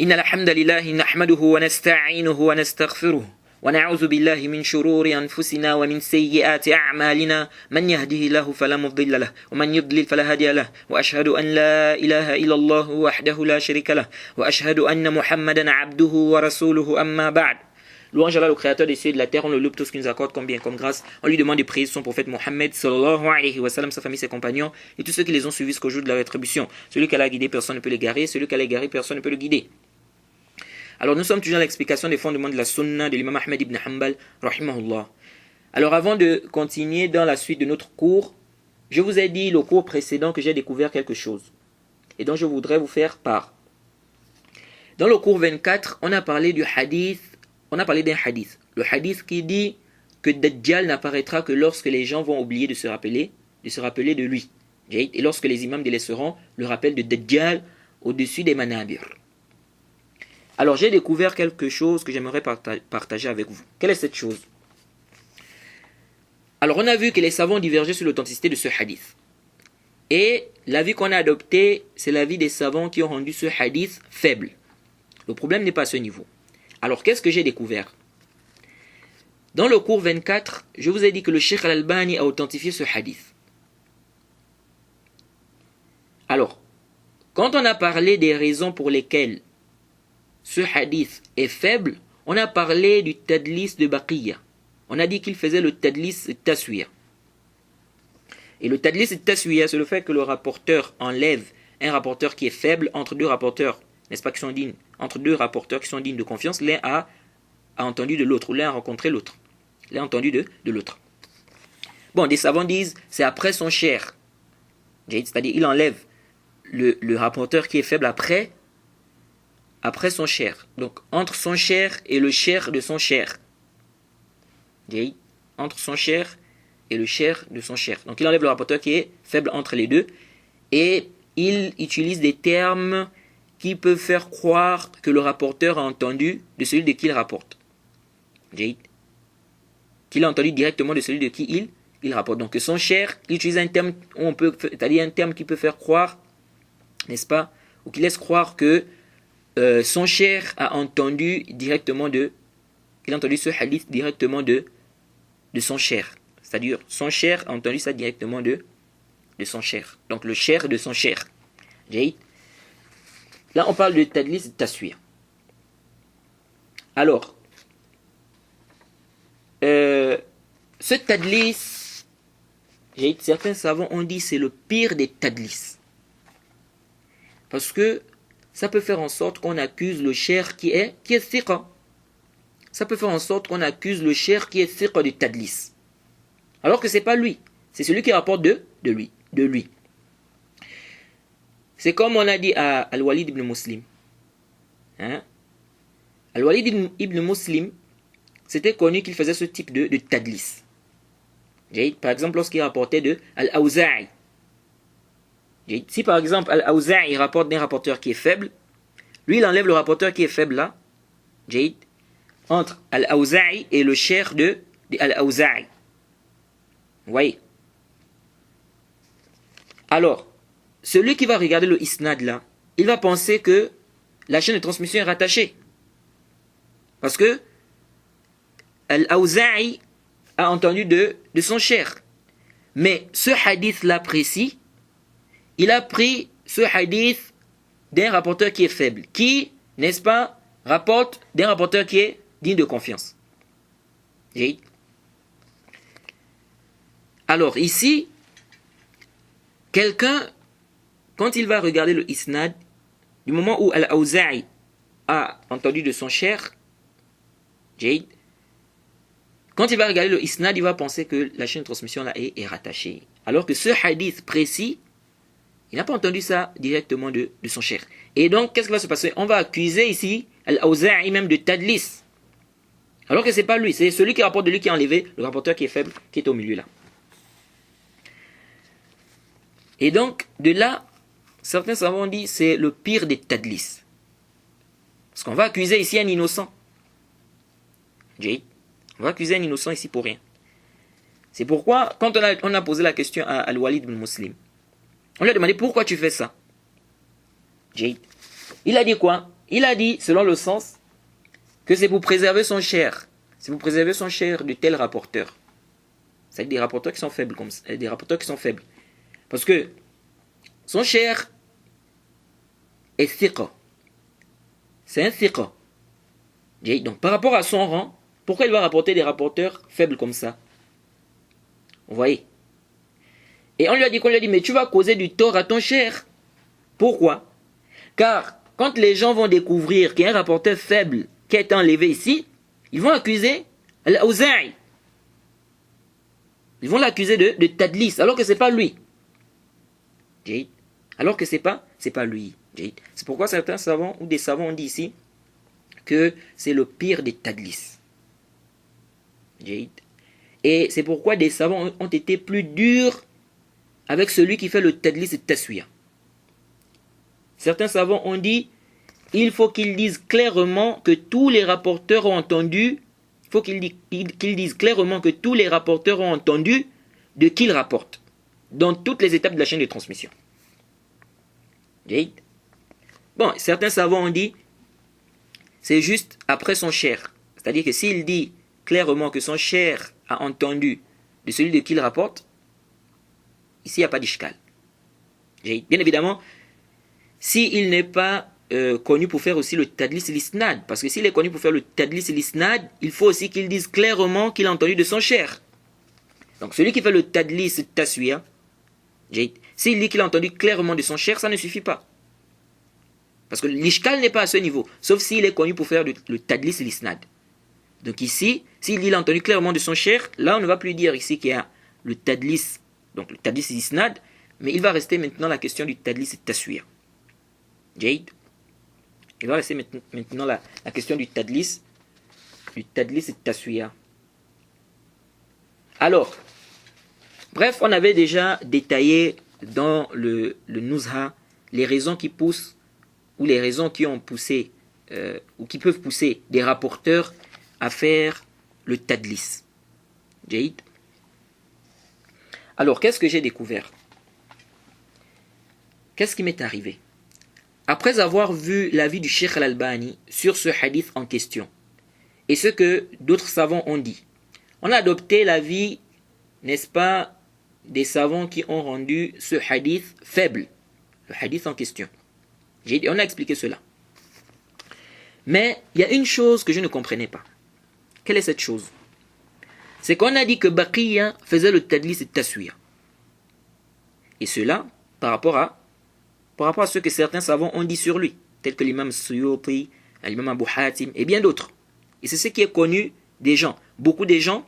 إن الحمد لله نحمده ونستعينه ونستغفره ونعوذ بالله من شرور أنفسنا ومن سيئات أعمالنا من يهده الله فلا مضل له ومن يضلل فلا هادي له وأشهد أن لا إله إلا الله وحده لا شريك له وأشهد أن محمدا عبده ورسوله أما بعد. Louange à Allah, le créateur des cieux et de la terre, on le loue tout ce qu'il nous accorde comme bien, comme grâce. On lui demande de prier son prophète Mohammed, sallallahu alayhi wa sallam, sa famille, ses compagnons, et tous ceux qui les ont suivis jusqu'au jour de la rétribution. Celui qui a guidé, personne ne peut l'égarer. Celui qui a égaré, personne ne peut le guider. Alors nous sommes toujours dans l'explication des fondements de la sunna de l'imam Ahmed ibn Hanbal, rahimahullah. Alors avant de continuer dans la suite de notre cours, je vous ai dit le cours précédent que j'ai découvert quelque chose. Et donc je voudrais vous faire part. Dans le cours 24, on a parlé du hadith. On a parlé d'un hadith. Le hadith qui dit que Dajjal n'apparaîtra que lorsque les gens vont oublier de se rappeler de lui. Et lorsque les imams délaisseront le rappel de Dajjal au-dessus des manabir. Alors j'ai découvert quelque chose que j'aimerais partager avec vous. Quelle est cette chose? Alors on a vu que les savants divergeaient sur l'authenticité de ce hadith. Et l'avis qu'on a adopté, c'est l'avis des savants qui ont rendu ce hadith faible. Le problème n'est pas à ce niveau. Alors, qu'est-ce que j'ai découvert? Dans le cours 24, je vous ai dit que le Cheikh Al-Albani a authentifié ce hadith. Alors, quand on a parlé des raisons pour lesquelles ce hadith est faible, on a parlé du tadlis de Baqiyya. On a dit qu'il faisait le tadlis taswiya. Et le tadlis taswiya, c'est le fait que le rapporteur enlève un rapporteur qui est faible entre deux rapporteurs, n'est-ce pas, qui sont dignes, entre deux rapporteurs qui sont dignes de confiance, l'un a entendu de l'autre, ou l'un a rencontré l'autre. L'un a entendu de l'autre. Bon, des savants disent, c'est après son cher. C'est-à-dire, il enlève le rapporteur qui est faible après son cher. Donc, entre son cher et le cher de son cher. Entre son cher et le cher de son cher. Donc, il enlève le rapporteur qui est faible entre les deux. Et il utilise des termes qui peut faire croire que le rapporteur a entendu de celui de qui il rapporte. Qu'il a entendu directement de celui de qui il rapporte. Donc son cher, il utilise un terme c'est-à-dire un terme qui peut faire croire, n'est-ce pas, ou qui laisse croire que son cher a entendu directement qu'il a entendu ce hadith directement de son cher. C'est-à-dire son cher a entendu ça directement de son cher. Donc le cher de son cher. Là, on parle de tadlis taswiya. Alors, ce tadlis, certains savants ont dit c'est le pire des tadlis. Parce que ça peut faire en sorte qu'on accuse le cher qui est thiqa. Ça peut faire en sorte qu'on accuse le cher qui est thiqa du tadlis. Alors que ce n'est pas lui. C'est celui qui rapporte de lui. C'est comme on a dit à Al-Walid ibn Muslim. Al-Walid ibn Muslim, c'était connu qu'il faisait ce type de tadlis. Par exemple, lorsqu'il rapportait de Al-Awza'i. Si par exemple Al-Awza'i rapporte d'un rapporteur qui est faible, lui il enlève le rapporteur qui est faible là, entre Al-Awza'i et le cher de Al-Awza'i. Vous voyez? Alors, celui qui va regarder le isnad là, il va penser que la chaîne de transmission est rattachée. Parce que Al-Awza'i a entendu de son cher. Mais ce hadith là précis, il a pris ce hadith d'un rapporteur qui est faible. Qui, n'est-ce pas, rapporte d'un rapporteur qui est digne de confiance. Alors ici, quelqu'un, quand il va regarder le isnad, du moment où Al-Awza'i a entendu de son cher, quand il va regarder le isnad, il va penser que la chaîne de transmission là est rattachée. Alors que ce hadith précis, il n'a pas entendu ça directement de son cher. Et donc, qu'est-ce qui va se passer? On va accuser ici Al-Awza'i même de tadlis. Alors que ce n'est pas lui, c'est celui qui rapporte de lui qui a enlevé le rapporteur qui est faible, qui est au milieu là. Et donc, de là, certains savants ont dit c'est le pire des tadlis. Parce qu'on va accuser ici un innocent. On va accuser un innocent ici pour rien. C'est pourquoi, quand on a posé la question à Al-Walid ibn Muslim, on lui a demandé pourquoi tu fais ça. Il a dit quoi? Il a dit, selon le sens, que c'est pour préserver son cher. C'est pour préserver son cher de tels rapporteurs. C'est-à-dire des rapporteurs qui sont faibles, des rapporteurs qui sont faibles. Parce que son cher est thiqa. C'est un thiqa. Donc par rapport à son rang, pourquoi il va rapporter des rapporteurs faibles comme ça? Vous voyez? Et on lui a dit, mais tu vas causer du tort à ton cher. Pourquoi? Car quand les gens vont découvrir qu'il y a un rapporteur faible qui a été enlevé ici, ils vont accuser Al-Awza'i. Ils vont l'accuser de tadlis, alors que ce n'est pas lui. Alors que ce n'est pas lui. C'est pourquoi certains savants, ou des savants ont dit ici, que c'est le pire des tadlis. Et c'est pourquoi des savants ont été plus durs avec celui qui fait le tadlis et taswiya. Certains savants ont dit, il faut qu'ils disent clairement que tous les rapporteurs ont entendu, il faut qu'ils disent clairement que tous les rapporteurs ont entendu de qui ils rapportent, dans toutes les étapes de la chaîne de transmission. Bon, certains savants ont dit, c'est juste après son cher. C'est-à-dire que s'il dit clairement que son cher a entendu de celui de qui il rapporte, ici il n'y a pas d'ishkal. Bien évidemment, s'il n'est pas connu pour faire aussi le tadlis et l'isnad, parce que s'il est connu pour faire le tadlis et l'isnad, il faut aussi qu'il dise clairement qu'il a entendu de son cher. Donc celui qui fait le tadlis et taswiya, s'il dit qu'il a entendu clairement de son cher, ça ne suffit pas. Parce que l'ishkal n'est pas à ce niveau, sauf s'il est connu pour faire le tadlis et l'isnad. Donc ici, s'il dit qu'il a entendu clairement de son cher, là on ne va plus dire ici qu'il y a le tadlis, donc le tadlis et l'isnad, mais il va rester maintenant la question du tadlis et taswiya. Il va rester maintenant la question du tadlis et taswiya. Alors, bref, on avait déjà détaillé dans le Nuzha les raisons qui poussent ou les raisons qui ont poussé ou qui peuvent pousser des rapporteurs à faire le tadlis. Alors, qu'est-ce que j'ai découvert? Qu'est-ce qui m'est arrivé? Après avoir vu l'avis du Cheikh Al-Albani sur ce hadith en question, et ce que d'autres savants ont dit, on a adopté l'avis, n'est-ce pas, des savants qui ont rendu ce hadith faible, le hadith en question. On a expliqué cela. Mais il y a une chose que je ne comprenais pas. Quelle est cette chose? C'est qu'on a dit que Baqiya faisait le tadlis et taswiya. Et cela par rapport à ce que certains savants ont dit sur lui, tels que l'imam Suyuti, l'imam Abu Hatim et bien d'autres. Et c'est ce qui est connu des gens. Beaucoup des gens,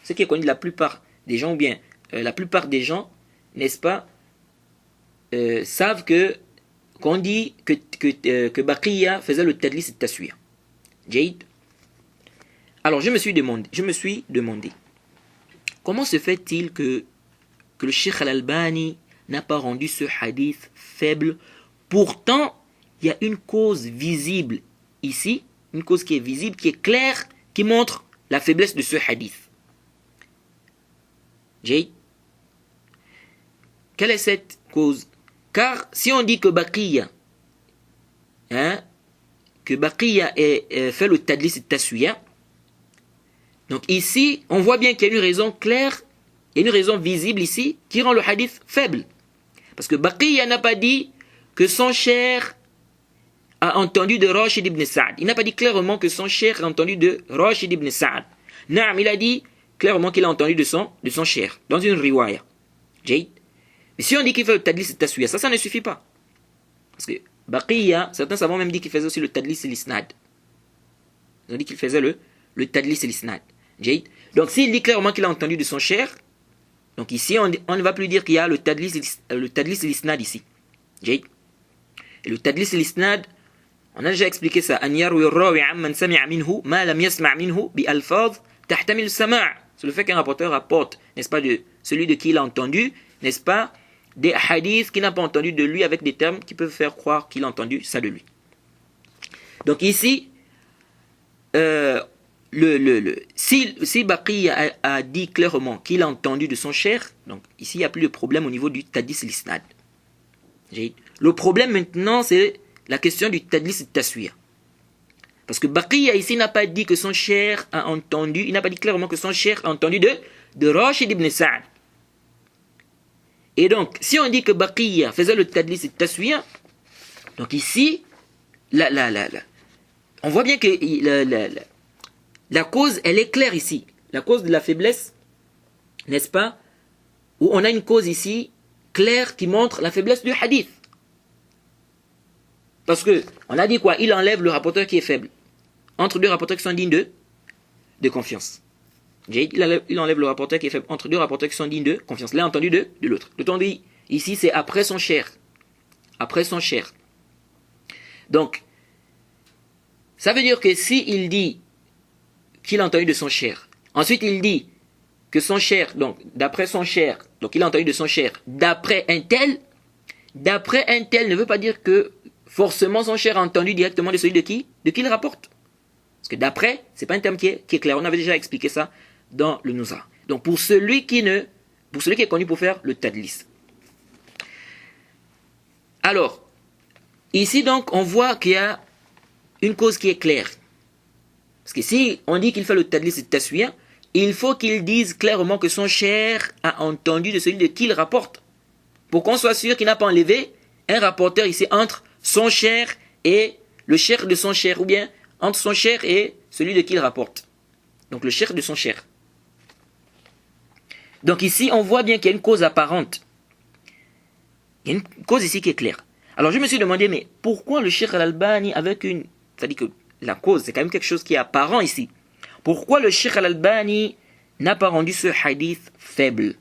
ce qui est connu de la plupart des gens, ou bien la plupart des gens, n'est-ce pas, savent qu'on dit que Baqiya faisait le tadlis et taswiya. Jaïd. Alors je me suis demandé, comment se fait-il que le Cheikh Al-Albani n'a pas rendu ce hadith faible? Pourtant, il y a une cause visible ici, une cause qui est visible, qui est claire, qui montre la faiblesse de ce hadith. Jay, quelle est cette cause? Car si on dit que Baqiya, fait le tadlis et taswiya, donc ici, on voit bien qu'il y a une raison claire, il y a une raison visible ici, qui rend le hadith faible. Parce que Baqiya n'a pas dit que son cher a entendu de Rashid ibn Sa'd. Il n'a pas dit clairement que son cher a entendu de Rashid ibn Sa'd. Naam, il a dit clairement qu'il a entendu de son cher, dans une riwaya. Mais si on dit qu'il fait le tadlis et taswiya, ça ne suffit pas. Parce que Baqiya, certains savants même dit qu'il faisait aussi le tadlis et l'isnad. Ils ont dit qu'il faisait le tadlis et l'isnad. Donc s'il dit clairement qu'il a entendu de son cher, donc ici on ne va plus dire qu'il y a le tadlis et l'isnad ici. Et le tadlis et l'isnad, on a déjà expliqué ça. C'est le fait qu'un rapporteur rapporte, n'est-ce pas, de celui de qui il a entendu, n'est-ce pas, des hadiths qu'il n'a pas entendu de lui avec des termes qui peuvent faire croire qu'il a entendu ça de lui. Donc ici, si Baqiya a dit clairement qu'il a entendu de son cher, donc ici il n'y a plus de problème au niveau du tadlis et l'isnad. Le problème maintenant, c'est la question du tadlis et taswiya. Parce que Baqiya ici n'a pas dit que son cher a entendu, il n'a pas dit clairement que son cher a entendu de Rashid ibn Sa'd. Et donc, si on dit que Baqiya faisait le tadlis et taswiya, donc ici, on voit bien que la cause, elle est claire ici. La cause de la faiblesse, n'est-ce pas? Où on a une cause ici claire qui montre la faiblesse du hadith. Parce que on a dit quoi? Il enlève le rapporteur qui est faible. Entre deux rapporteurs qui sont dignes de confiance. Il enlève le rapporteur qui est faible entre deux rapporteurs qui sont dignes de confiance. L'un entendu de l'autre. D'autant dit, ici c'est après son cher. Après son cher. Donc, ça veut dire que si il dit qu'il a entendu de son cher, ensuite il dit que son cher, donc d'après son cher, donc il a entendu de son cher, d'après un tel ne veut pas dire que forcément son cher a entendu directement de celui de qui il rapporte. Parce que d'après, c'est pas un terme qui est clair. On avait déjà expliqué ça dans le Nuzha. Donc pour celui qui est connu pour faire le tadlis. Alors, ici donc, on voit qu'il y a une cause qui est claire. Parce que si on dit qu'il fait le tadlis et taswiya, il faut qu'il dise clairement que son cher a entendu de celui de qui il rapporte. Pour qu'on soit sûr qu'il n'a pas enlevé un rapporteur ici entre son cher et le cher de son cher, ou bien entre son cher et celui de qui il rapporte. Donc le cher de son cher. Donc ici, on voit bien qu'il y a une cause apparente. Il y a une cause ici qui est claire. Alors je me suis demandé, mais pourquoi le Cheikh Al-Albani avec une... C'est-à-dire que la cause, c'est quand même quelque chose qui est apparent ici. Pourquoi le Cheikh Al-Albani n'a pas rendu ce hadith faible?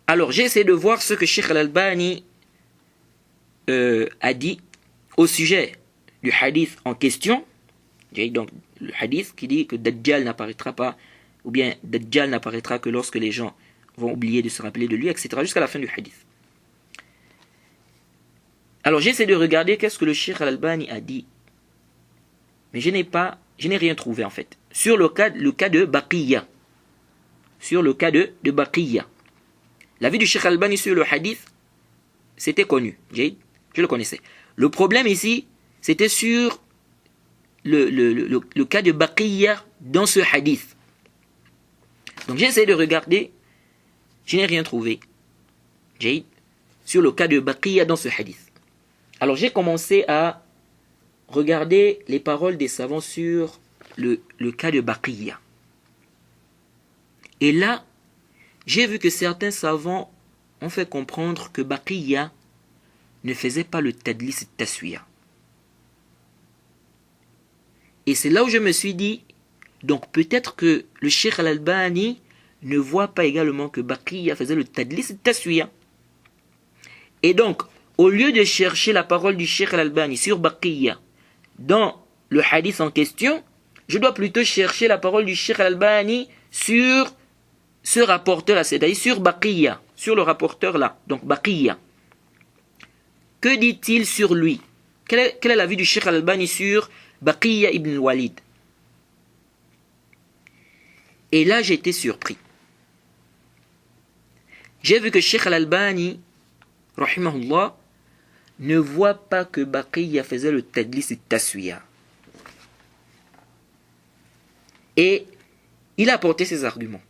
Alors j'ai essayé de voir ce que Cheikh Al-Albani a dit au sujet du hadith en question. Donc le hadith qui dit que Dajjal n'apparaîtra pas, ou bien Dajjal n'apparaîtra que lorsque les gens vont oublier de se rappeler de lui, etc. jusqu'à la fin du hadith. Alors j'ai essayé de regarder qu'est-ce que le Cheikh Al-Albani a dit. Mais je n'ai rien trouvé en fait. Sur le cas de Baqiya. Sur le cas de Baqiya. L'avis du Cheikh Al-Albani sur le hadith, c'était connu. Je le connaissais. Le problème ici, c'était sur le cas de Baqiya dans ce hadith. Donc j'ai essayé de regarder, je n'ai rien trouvé. Sur le cas de Baqiya dans ce hadith. Alors j'ai commencé à regarder les paroles des savants sur le cas de Baqiya. Et là, j'ai vu que certains savants ont fait comprendre que Baqiya ne faisait pas le tadlis et taswiya. Et c'est là où je me suis dit, donc peut-être que le Cheikh Al-Albani ne voit pas également que Baqiya faisait le tadlis et taswiya. Et donc, au lieu de chercher la parole du Cheikh Al-Albani sur Baqiya dans le hadith en question, je dois plutôt chercher la parole du Cheikh Al-Albani sur ce rapporteur-là, c'est-à-dire sur Baqiya, sur le rapporteur-là, donc Baqiya. Que dit-il sur lui? Quel est l'avis du Cheikh Al-Albani sur Baqiya ibn Walid? Et là, j'ai été surpris. J'ai vu que Cheikh Al-Albani, rahimahullah, ne voit pas que Baqiya faisait le tadlis et taswiya. Et il a apporté ses arguments.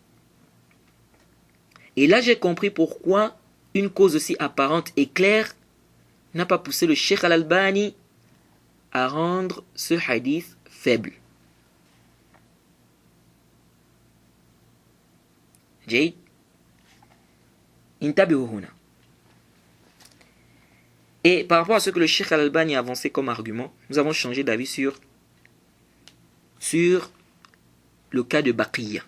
Et là, j'ai compris pourquoi une cause aussi apparente et claire n'a pas poussé le Cheikh Al-Albani à rendre ce hadith faible. Jade, intabihu huna. Et par rapport à ce que le Cheikh Al-Albani a avancé comme argument, nous avons changé d'avis sur le cas de Baqiya.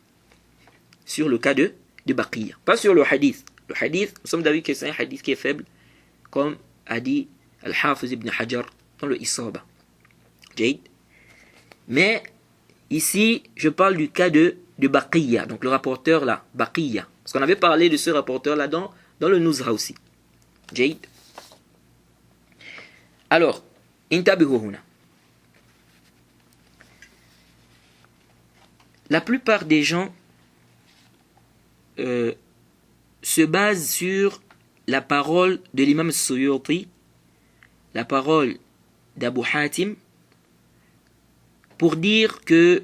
Sur le cas de Baqiya. Pas sur le hadith. Le hadith, nous sommes d'avis que c'est un hadith qui est faible, comme a dit Al-Hafiz ibn Hajar dans le Isaba. Jade. Mais ici, je parle du cas de Baqiya, donc le rapporteur là, Baqiya. Parce qu'on avait parlé de ce rapporteur là dans le Nuzha aussi. Jade. Alors, intabihu huna. La plupart des gens se basent sur la parole de l'imam Suyuti la parole d'Abu Hatim pour dire que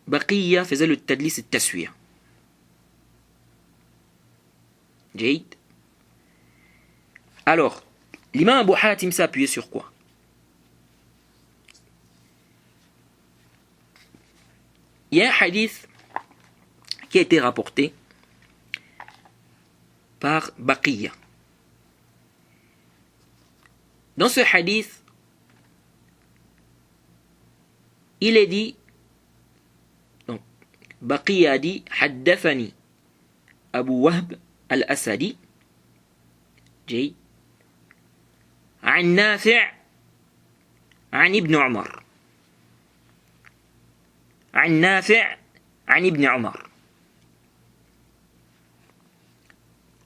Baqiyya faisait le tadlis et le taswir. Jaïd. Alors, l'imam Abu Hatim s'est appuyé sur quoi? Il y a un hadith qui a été rapporté par Baqiyya. Dans ce hadith, il est dit, donc Baqiyya a dit, Haddathani Abu Wahb al-Asadi, جيد عن نافع عن ابن عمر عن نافع عن ابن عمر.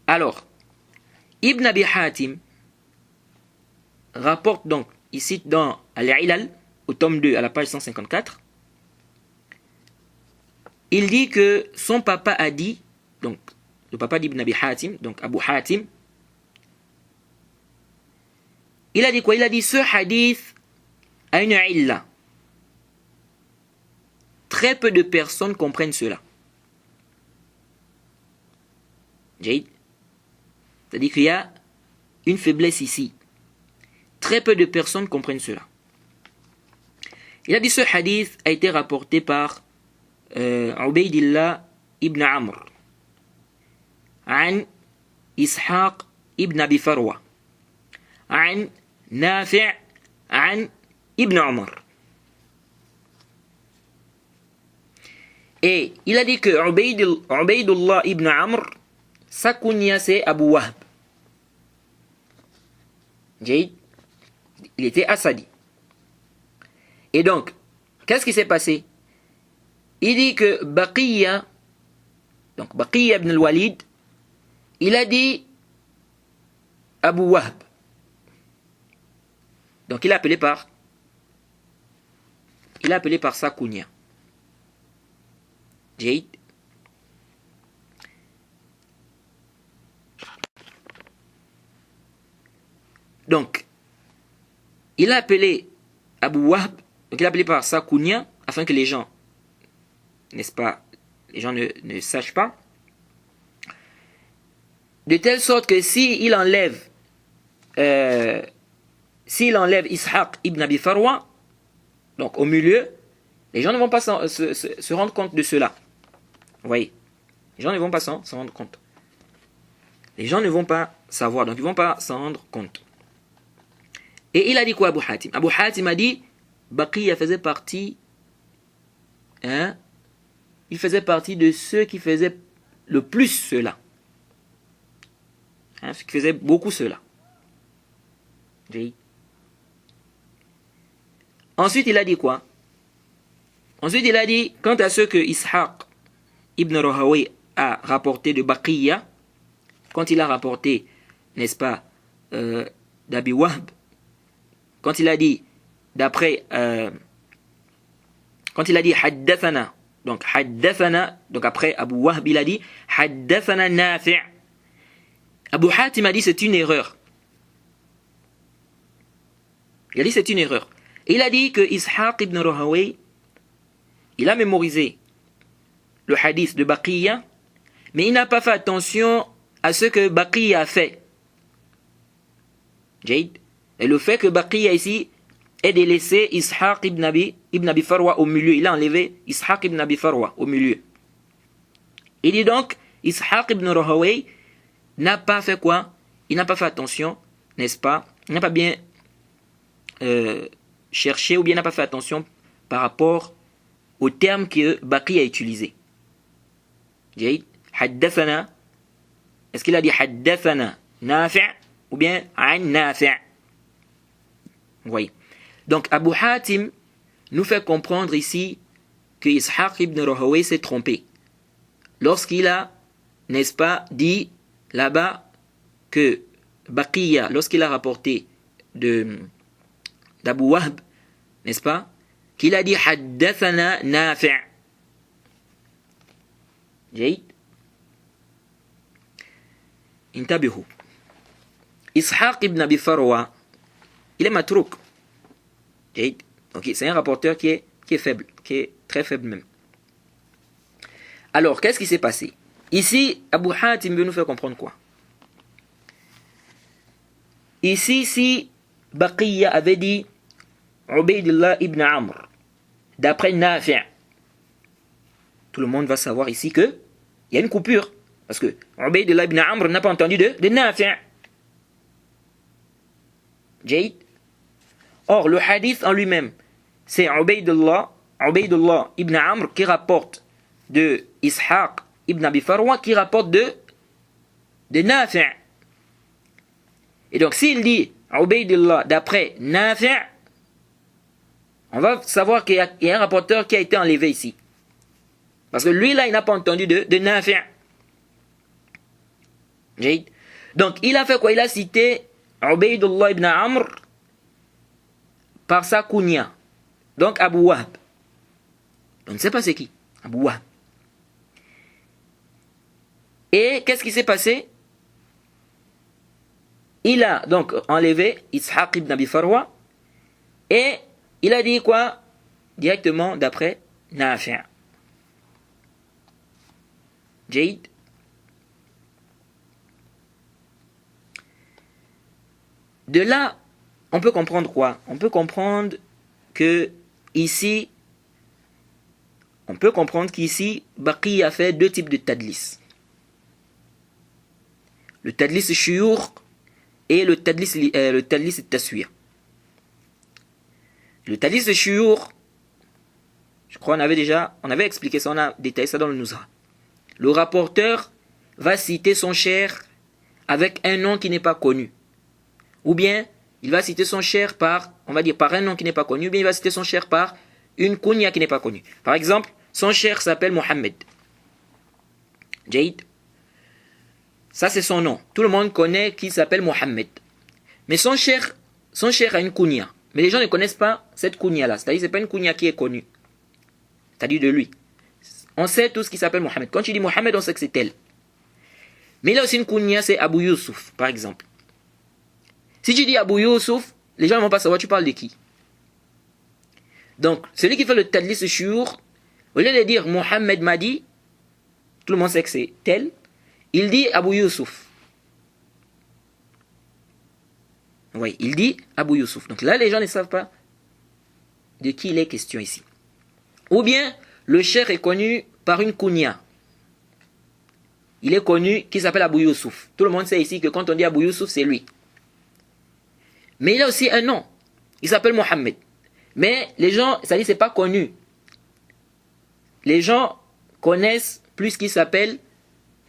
Alors, Ibn Abi Hatim rapporte donc, il cite dans Al-Ilal, au tome 2, à la page 154, il dit que son papa a dit, donc le papa d'Ibn Abi Hatim, donc Abu Hatim, il a dit quoi? Il a dit ce hadith a une illa. Très peu de personnes comprennent cela. Jaïd. C'est-à-dire qu'il y a une faiblesse ici. Très peu de personnes comprennent cela. Il a dit ce hadith a été rapporté par Ubaydillah ibn Amr عن إسحاق ibn Abi Farwa عن نافع عن ibn Umar. Et il a dit que Ubaydullah ibn Amr, sa kunya c'est Abu Wahb. Il était Asadi. Et donc, qu'est-ce qui s'est passé? Il dit que Baqiyya, donc Baqiyya ibn al-Walid, il a dit Abu Wahb. Donc il a appelé par sa kunya. Jaïd. Donc, il a appelé Abu Wahb, donc il a appelé par sa kunya, afin que les gens, n'est-ce pas, les gens ne sachent pas, de telle sorte que s'il enlève Ishaq ibn Abi Farwa, donc au milieu, les gens ne vont pas se rendre compte de cela. Vous voyez, les gens ne vont pas s'en rendre compte. Les gens ne vont pas savoir, donc ils ne vont pas s'en rendre compte. Et il a dit quoi, Abu Hatim? Abu Hatim a dit, Baqiyya faisait partie, il faisait partie de ceux qui faisaient le plus cela. Ceux qui faisaient beaucoup cela. Ensuite, il a dit quoi? Ensuite, il a dit, quant à ceux que Ishaq ibn Rahawayh a rapporté de Baqiyya, quand il a rapporté, n'est-ce pas, d'Abi Wahb, quand il a dit, d'après, quand il a dit Haddathana, donc après Abu Wahb, il a dit Haddathana Nafi'. Abu Hatim a dit c'est une erreur. Il a dit c'est une erreur. Et il a dit que Ishaq ibn Rahawayh, il a mémorisé le hadith de Baqiyya, mais il n'a pas fait attention à ce que Baqiyya a fait. Jaïd. Et le fait que Baqiyya ici ait délaissé Ishaq ibn Abi Farwa au milieu. Il a enlevé Ishaq ibn Abi Farwa au milieu. Il dit donc, Ishaq ibn Rahawayh n'a pas fait quoi? Il n'a pas fait attention, n'est-ce pas? Il n'a pas bien cherché ou bien n'a pas fait attention par rapport au terme que Baqiyya a utilisé. Jaïd. Haddathana. Est-ce qu'il a dit Haddathana Nafi' ou bien An Nafi'? Vous voyez. Donc Abu Hatim nous fait comprendre ici que Ishaq ibn Rahawayh s'est trompé. Lorsqu'il a, n'est-ce pas, dit là-bas que Baqiyya, lorsqu'il a rapporté d'Abu Wahb, n'est-ce pas, qu'il a dit Haddathana Nafi'. Jaïd. Intabihu. Ishaq ibn Abi Farwa il est matrouk. Donc c'est un rapporteur qui est faible, qui est très faible même. Alors, qu'est-ce qui s'est passé? Ici, Abu Hatim veut nous faire comprendre quoi? Ici, si Baqiya avait dit Ubaydullah ibn Amr, d'après Nafi', tout le monde va savoir ici que il y a une coupure. Parce que Ubaydullah ibn Amr n'a pas entendu de Nafi'. Jayd. Or, le hadith en lui-même, c'est Ubaydullah ibn Amr qui rapporte de Ishaq ibn Abi Farwa qui rapporte de Nafi'. Et donc, s'il dit Ubaydullah d'après Nafi', on va savoir qu'il y a un rapporteur qui a été enlevé ici. Parce que lui, là, il n'a pas entendu de Nafi'. Donc, il a fait quoi? Il a cité Ubaydullah ibn Amr par sa kunya. Donc, Abu Wahb. On ne sait pas c'est qui. Abu Wahb. Et qu'est-ce qui s'est passé? Il a donc enlevé Ishaq ibn Abi Farwa et il a dit quoi? Directement d'après Nafi'. Jayd. De là, on peut comprendre quoi? On peut comprendre que ici, Baqi a fait deux types de tadlis. Le tadlis shuyur et le tadlis taswir. Le tadlis shuyur, je crois on avait expliqué ça, on a détaillé ça dans le Nuzha. Le rapporteur va citer son cher avec un nom qui n'est pas connu. Ou bien, il va citer son cher par un nom qui n'est pas connu, ou bien il va citer son cher par une kunya qui n'est pas connue. Par exemple, son cher s'appelle Mohammed. Jayd. Ça, c'est son nom. Tout le monde connaît qu'il s'appelle Mohammed. Mais son cher a une kunya. Mais les gens ne connaissent pas cette kunya-là. C'est-à-dire, ce n'est pas une kunya qui est connue. C'est-à-dire de lui. On sait tout ce qui s'appelle Mohammed. Quand tu dis Mohammed, on sait que c'est elle. Mais il a aussi une kunya, c'est Abu Yusuf, par exemple. Si tu dis Abu Yusuf, les gens ne vont pas savoir tu parles de qui. Donc, celui qui fait le tadlis shuyur, au lieu de dire Mohammed m'a dit, tout le monde sait que c'est tel, il dit Abu Yusuf. Oui, il dit Abu Yusuf. Donc là, les gens ne savent pas de qui il est question ici. Ou bien, le cheikh est connu par une kunya. Il est connu qui s'appelle Abu Yusuf. Tout le monde sait ici que quand on dit Abu Yusuf, c'est lui. Mais il a aussi un nom. Il s'appelle Mohammed. Mais les gens, ça dit c'est pas connu. Les gens connaissent plus qu'il s'appelle,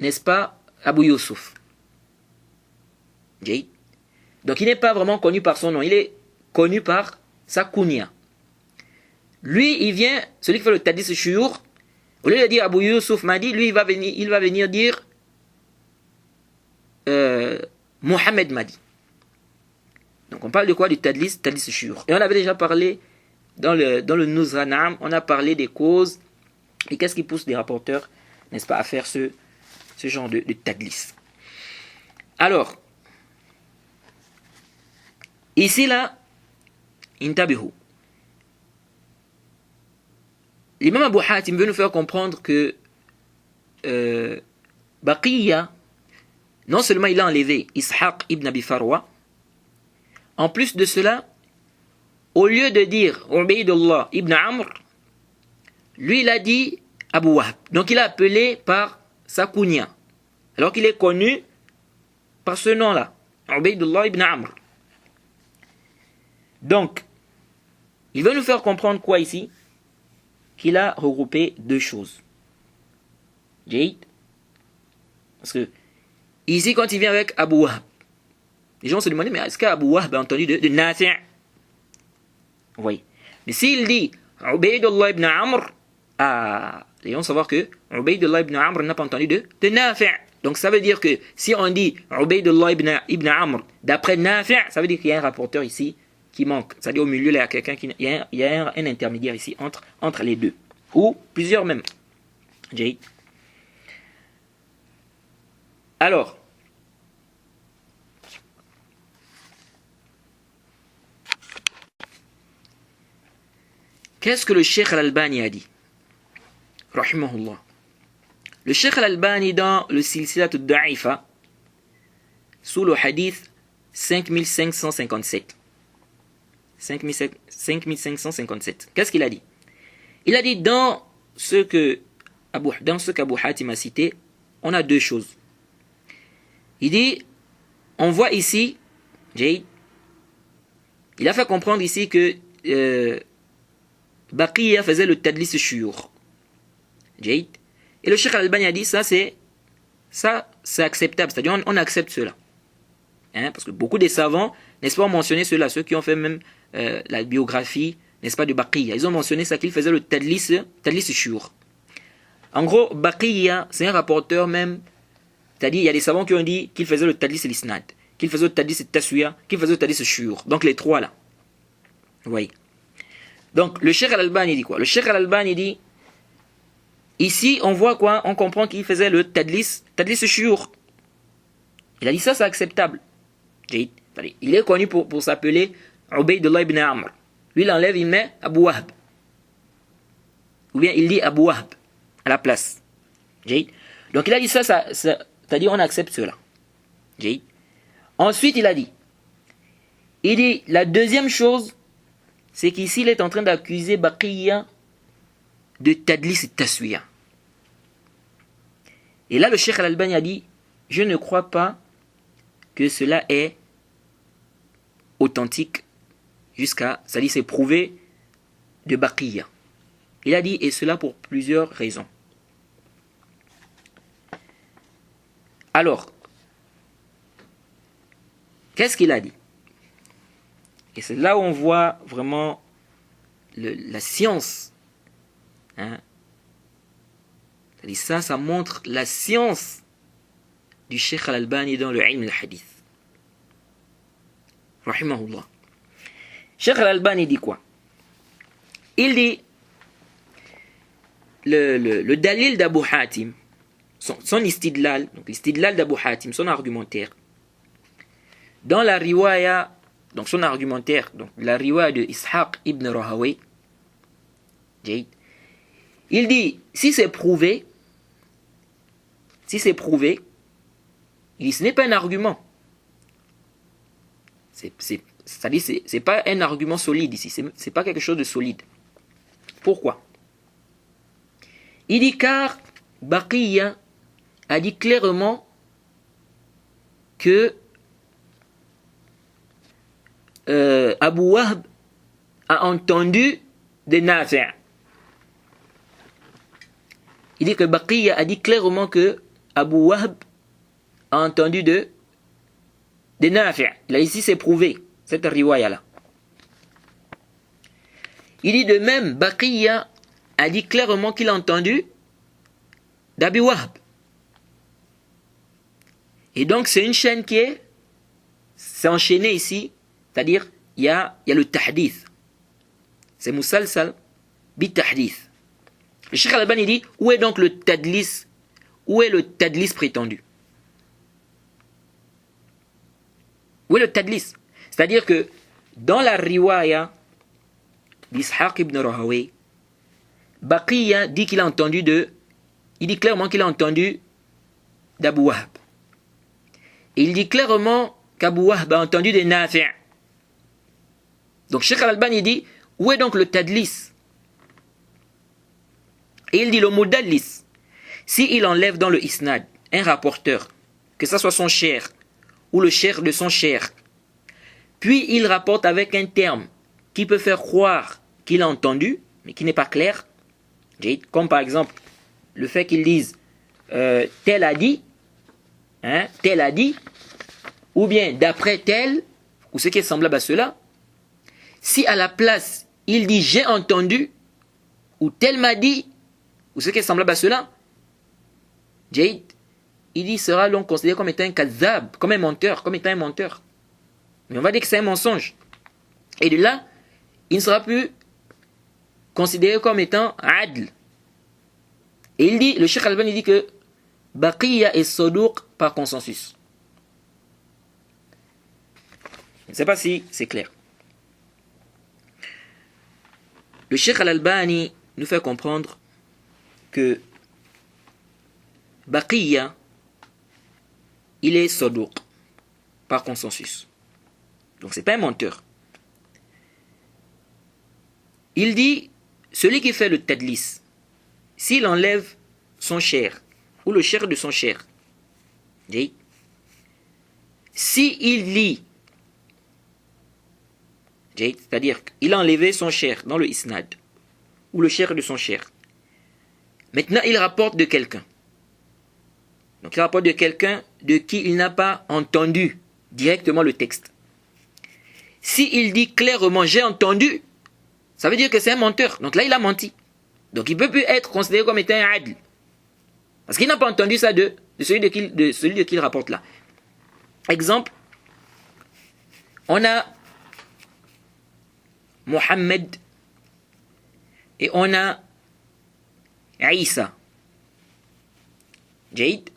n'est-ce pas, Abu Yusuf. Donc il n'est pas vraiment connu par son nom. Il est connu par sa kunya. Lui, il vient, celui qui fait le tadis shuyur, au lieu de dire Abu Yusuf m'a dit, lui, il va venir dire Mohammed m'a dit. Donc on parle de quoi? Du tadlis shuyur. Et on avait déjà parlé dans le Nuzha Na'am, on a parlé des causes et qu'est-ce qui pousse les rapporteurs, n'est-ce pas, à faire ce genre de tadlis. Alors, ici là, intabihu. L'imam Abu Hatim veut nous faire comprendre que Baqiya, non seulement il a enlevé Ishaq ibn Abi Farwa, en plus de cela, au lieu de dire Ubaydullah ibn Amr, lui il a dit Abu Wahb. Donc il a appelé par sa kunya, alors qu'il est connu par ce nom-là, Ubaydullah ibn Amr. Donc, il veut nous faire comprendre quoi ici? Qu'il a regroupé deux choses. Jayd. Parce que ici, quand il vient avec Abu Wahb, les gens se demandaient, mais est-ce qu'Abu Wahb a entendu de Nafi'? Oui. Mais s'il dit Ubaydullah ibn Amr, les gens vont savoir que Ubaydullah ibn Amr n'a pas entendu de Nafi'. Donc ça veut dire que si on dit Ubaydullah ibn Amr d'après Nafi', ça veut dire qu'il y a un rapporteur ici qui manque. C'est-à-dire au milieu, il y a quelqu'un il y a un intermédiaire ici entre les deux. Ou plusieurs même. Jay. Alors, qu'est-ce que le Cheikh Al-Albani a dit? Rahimahullah. Le Cheikh Al-Albani dans le Silsilat al-Da'ifa, sous le hadith 5557. 5557. Qu'est-ce qu'il a dit? Il a dit dans ce qu'Abu Hatim a cité, on a deux choses. Il dit, on voit ici, Jade, il a fait comprendre ici que Baqiya faisait le tadlis shuyur. Jade. Et le Cheikh Al-Albani a dit, ça c'est acceptable, c'est-à-dire on accepte cela. Hein, parce que beaucoup des savants, n'est-ce pas, ont mentionné cela, ceux qui ont fait même la biographie, n'est-ce pas, de Baqiya. Ils ont mentionné ça, qu'il faisait le tadlis shuyur. En gros, Baqiya, c'est un rapporteur même, c'est-à-dire il y a des savants qui ont dit qu'il faisait le tadlis l'isnad, qu'il faisait le tadlis taswiya, qu'il faisait le tadlis shuyur. Donc les trois là. Vous voyez. Donc le Cheikh Al-Albani dit quoi? Le Cheikh Al-Albani dit, ici on voit quoi? On comprend qu'il faisait le tadlis shuyur. Il a dit ça, c'est acceptable. Il est connu pour s'appeler Ubaydullah ibn Amr. Lui, il enlève, il met Abu Wahb. Ou bien il dit Abu Wahb à la place. Donc il a dit ça, c'est-à-dire on accepte cela. Ensuite, il dit, la deuxième chose, c'est qu'ici, il est en train d'accuser Baqiya de tadlis et taswiya. Et là, le Cheikh Al-Albani a dit, je ne crois pas que cela est authentique c'est-à-dire c'est prouvé de Baqiya. Il a dit, et cela pour plusieurs raisons. Alors, qu'est-ce qu'il a dit? Et c'est là où on voit vraiment la science. Hein? C'est-à-dire ça montre la science du Cheikh Al-Albani dans le ilm al-hadith. Rahimahullah. Cheikh Al-Albani dit quoi? Il dit le dalil d'Abu Hatim, son istidlal, donc l'istidlal d'Abu Hatim, son argumentaire, dans la riwaya, donc son argumentaire, donc la riwaya de Ishaq ibn Rahawayh, il dit, si c'est prouvé, il dit, ce n'est pas un argument. C'est-à-dire, c'est pas un argument solide ici, c'est pas quelque chose de solide. Pourquoi? Il dit, car Baqiya a dit clairement que Abu Wahb a entendu de Nafi'. Il dit que Baqiya a dit clairement que Abu Wahb a entendu de Nafi'. Là, ici, c'est prouvé, cette riwaya-là. Il dit de même, Baqiya a dit clairement qu'il a entendu d'Abi Wahb. Et donc, c'est une chaîne c'est enchaîné ici, c'est-à-dire, il y a le tahdith. C'est musalsal bi tahdith. Le Cheikh Al-Albani dit, où est donc le tadlis? Où est le tadlis prétendu? Où est le tadlis? C'est-à-dire que dans la riwaya d'Ishaq ibn Rahawayh, Baqiya dit qu'il a entendu il dit clairement qu'il a entendu d'Abu Wahb. Et il dit clairement qu'Abu Wahb a entendu de Nafi'. Donc Cheikh Al-Albani dit, où est donc le tadlis? Et il dit le mudallis, s'il enlève dans le isnad un rapporteur, que ce soit son cher ou le cher de son cher, puis il rapporte avec un terme qui peut faire croire qu'il a entendu, mais qui n'est pas clair, comme par exemple le fait qu'il dise tel a dit, ou bien d'après tel, ou ce qui est semblable à cela. Si à la place il dit j'ai entendu, ou tel m'a dit, ou ce qui est semblable à cela, il dit sera donc considéré comme étant un kazab, comme un menteur, comme étant un menteur. Mais on va dire que c'est un mensonge. Et de là, il ne sera plus considéré comme étant adl. Et il dit, le Cheikh Al-Albani dit que Baqiya est saduq par consensus. Je ne sais pas si c'est clair. Le Cheikh Al-Albani nous fait comprendre que Baqiya, il est saduq, par consensus. Donc c'est pas un menteur. Il dit, celui qui fait le tadlis, s'il enlève son cher, ou le cher de son cher, s'il lit, c'est-à-dire qu'il a enlevé son cher dans le isnad, ou le cher de son cher. Maintenant, il rapporte de quelqu'un. Donc, il rapporte de quelqu'un de qui il n'a pas entendu directement le texte. S'il dit clairement, j'ai entendu, ça veut dire que c'est un menteur. Donc là, il a menti. Donc, il ne peut plus être considéré comme étant un adl. Parce qu'il n'a pas entendu ça de celui de qui il rapporte là. Exemple, on a Mohammed et on a Isa. Jaïd.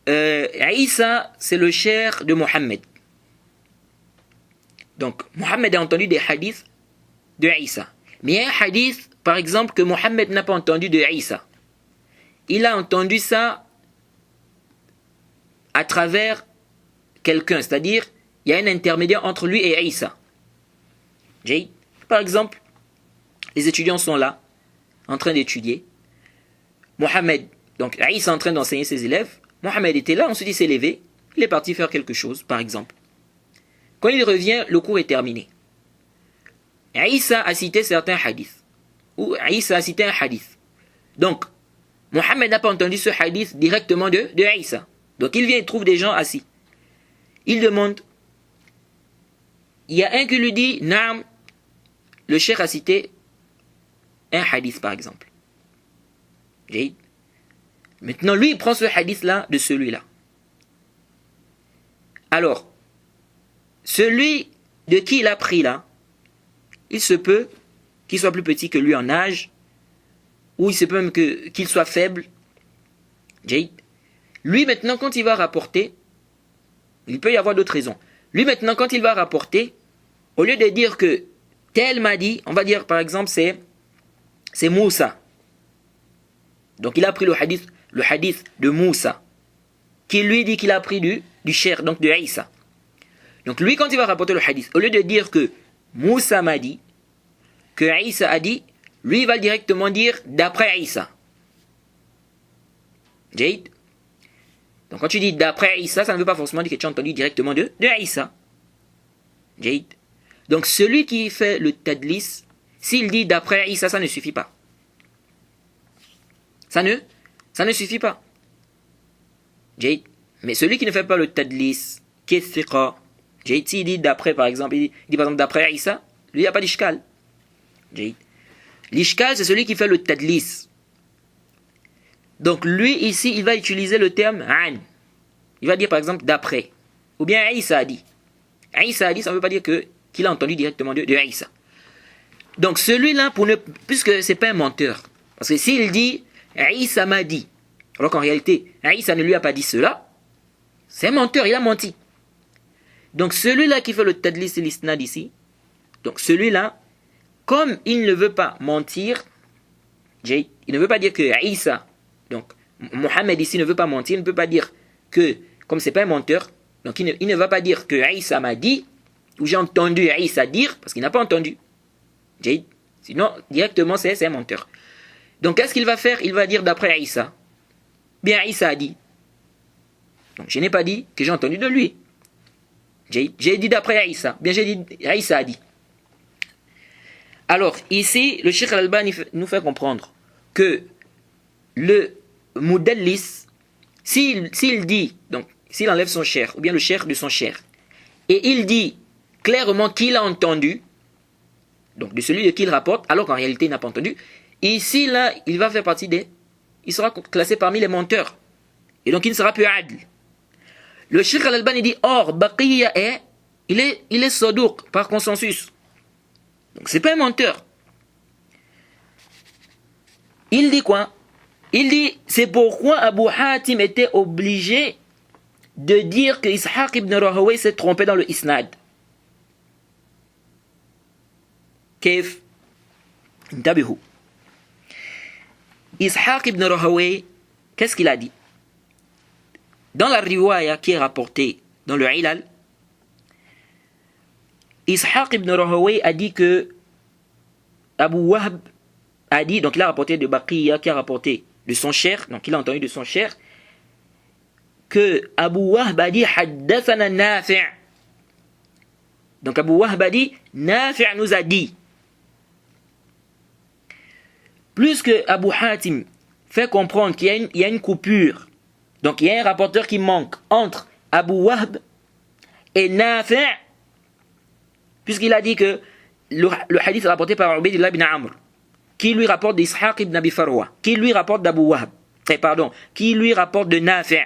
Isa, c'est le cher de Mohammed. Donc, Mohammed a entendu des hadiths de Isa. Mais il y a un hadith, par exemple, que Mohammed n'a pas entendu de Isa. Il a entendu ça à travers quelqu'un, c'est-à-dire, il y a un intermédiaire entre lui et Isa. Par exemple, les étudiants sont là, en train d'étudier. Mohammed, donc Isa est en train d'enseigner ses élèves. Mohammed était là, ensuite il s'est levé, il est parti faire quelque chose, par exemple. Quand il revient, le cours est terminé. Isa a cité certains hadiths. Ou Isa a cité un hadith. Donc, Mohammed n'a pas entendu ce hadith directement de Isa. Donc il vient et trouve des gens assis. Il demande. Il y a un qui lui dit, Naam, le cheikh a cité un hadith par exemple. Maintenant, lui, il prend ce hadith-là de celui-là. Alors, celui de qui il a pris là, il se peut qu'il soit plus petit que lui en âge, ou il se peut même qu'il soit faible. Lui, maintenant, quand il va rapporter, il peut y avoir d'autres raisons. Lui, maintenant, quand il va rapporter, au lieu de dire que tel m'a dit, on va dire, par exemple, c'est Moussa. Donc, il a pris le hadith de Moussa, qui lui dit qu'il a pris du cher, donc de Isa. Donc, lui, quand il va rapporter le hadith, au lieu de dire que Moussa m'a dit, que Isa a dit, lui, il va directement dire d'après Isa. Jaïd. Donc, quand tu dis d'après Isa, ça ne veut pas forcément dire que tu as entendu directement de Isa. Jaïd. Donc, celui qui fait le tadlis, s'il dit d'après Isa, ça ne suffit pas. Ça ne suffit pas. Jaïd. Mais celui qui ne fait pas le tadlis, qui est thiqa, Jaïd, s'il dit d'après, par exemple, il dit par exemple d'après Isa, lui, il n'y a pas d'ishkal. Jaïd. L'ishkal, c'est celui qui fait le tadlis. Donc, lui, ici, il va utiliser le terme an. Il va dire, par exemple, d'après. Ou bien Isa a dit. Isa a dit, ça ne veut pas dire qu'il a entendu directement de Isa. Donc, celui-là, puisque ce n'est pas un menteur. Parce que s'il dit, Isa m'a dit, alors qu'en réalité, Isa ne lui a pas dit cela, c'est un menteur, il a menti. Donc, celui-là qui fait le tadlis et l'isnad ici, donc celui-là, comme il ne veut pas mentir, il ne veut pas dire que Isa, donc Mohammed ici ne veut pas mentir, il ne peut pas dire que, comme ce n'est pas un menteur, donc il ne va pas dire que Isa m'a dit, ou j'ai entendu Isa dire, parce qu'il n'a pas entendu. Sinon, directement, c'est un menteur. Donc, qu'est-ce qu'il va faire? Il va dire d'après Isa. Bien, Isa a dit. Donc, je n'ai pas dit que j'ai entendu de lui. J'ai dit d'après Isa. Bien, j'ai dit Isa a dit. Alors, ici, le Cheikh Al-Albani nous fait comprendre que le mudallis, s'il dit, donc, s'il enlève son cher, ou bien le cher de son cher, et il dit clairement qu'il a entendu, donc de celui de qui il rapporte, alors qu'en réalité il n'a pas entendu, ici, là, il va faire partie il sera classé parmi les menteurs. Et donc, il ne sera plus adl. Le Cheikh Al-Albani dit, or, Baqiya il est saduq, par consensus. Donc, c'est pas un menteur. Il dit quoi? Il dit, c'est pourquoi Abu Hatim était obligé de dire que Ishaq ibn Rahawayh s'est trompé dans le isnad. كيف؟ انتبهوا. Ishaq ibn Rahawayh, qu'est-ce qu'il a dit? Dans la riwaya qui est rapportée dans le Ilal, Ishaq ibn Rahawayh a dit que Abu Wahb a dit, donc il a rapporté de Baqiya qui a rapporté de son cher, donc il a entendu de son cher, que Abu Wahb a dit Haddathana Nafi'. Donc Abu Wahb a dit Nafi' nous a dit. Plus que Abu Hatim fait comprendre qu'il y a une coupure, donc il y a un rapporteur qui manque entre Abu Wahb et Nafi', puisqu'il a dit que le hadith est rapporté par Ubaydillah ibn Amr, qui lui rapporte d'Ishaq ibn Abi Farwa, qui lui rapporte d'Abu Wahb, qui lui rapporte de Nafi'.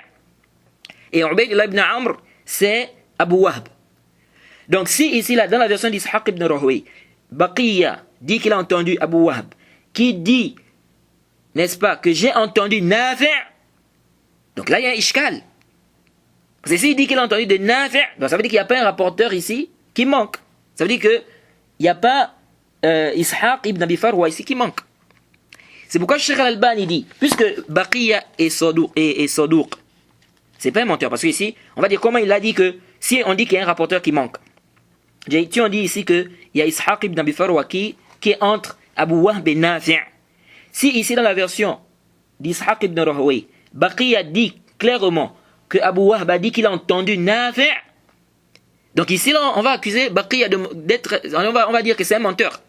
Et Ubaydillah ibn Amr, c'est Abu Wahb. Donc si ici, là, dans la version d'Ishaq ibn Rahawayh, Baqiya dit qu'il a entendu Abu Wahb, qui dit, n'est-ce pas, que j'ai entendu Nafi', donc là il y a un ishkal. Parce que s'il dit qu'il a entendu de Nafi', donc ça veut dire qu'il n'y a pas un rapporteur ici qui manque. Ça veut dire qu'il n'y a pas Ishaq ibn Abi Farwa ici qui manque. C'est pourquoi Cheikh Al-Albani dit, puisque Baqiya est Saduq, c'est pas un menteur, parce que ici, on va dire comment il a dit que, si on dit qu'il y a un rapporteur qui manque, on dit ici qu'il y a Ishaq ibn Abi Farwa qui est entre Abu Wahb et Nafi'. Si ici dans la version d'Ishaq ibn Rahawayh, Baqiya dit clairement que Abu Wahb a dit qu'il a entendu Nafi', donc ici là, on va accuser Baqiya d'être, on va dire que c'est un menteur.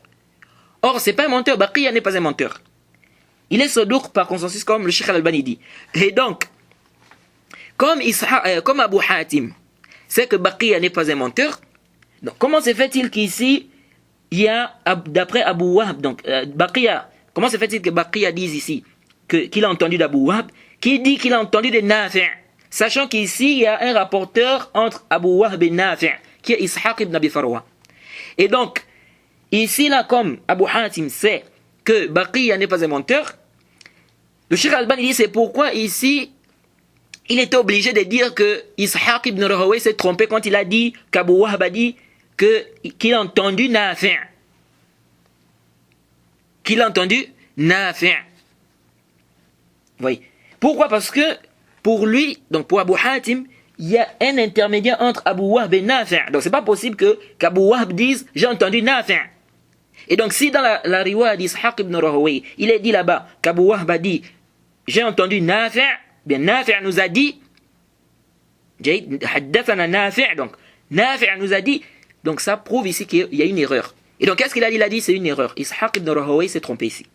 Or c'est pas un menteur, Baqiya n'est pas un menteur. Il est saduq par consensus comme le Cheikh Al-Albani dit. Et donc, comme Abu Hatim sait que Baqiya n'est pas un menteur, donc comment se fait-il qu'ici il y a, d'après Abu Wahb, donc Baqiya, comment se fait-il que Baqiya dise ici qu'il a entendu d'Abu Wahb, qui dit qu'il a entendu de Nafi', sachant qu'ici il y a un rapporteur entre Abu Wahb et Nafi', qui est Ishaq ibn Abi Farwa. Et donc, ici là, comme Abu Hatim sait que Baqiya n'est pas un menteur, le Cheikh Al-Albani dit c'est pourquoi ici il était obligé de dire que Ishaq ibn Rahawayh s'est trompé quand il a dit qu'Abu Wahb a dit qu'il a entendu Nafi'. Qu'il a entendu Nafi'. Vous voyez. Pourquoi? Parce que pour lui, donc pour Abu Hatim, il y a un intermédiaire entre Abu Wahb et Nafi'. Donc c'est pas possible qu'Abu Wahb dise j'ai entendu Nafi'. Et donc si dans la riwaya d'Ishaq ibn Rahawayh, il est dit là-bas qu'Abu Wahb a dit j'ai entendu Nafi', bien Nafi' nous a dit Haddathana Nafi', donc Nafi' nous a dit. Donc ça prouve ici qu'il y a une erreur. Et donc qu'est-ce qu'il a dit? Il a dit c'est une erreur. Ishaq ibn Rahawayh s'est trompé ici.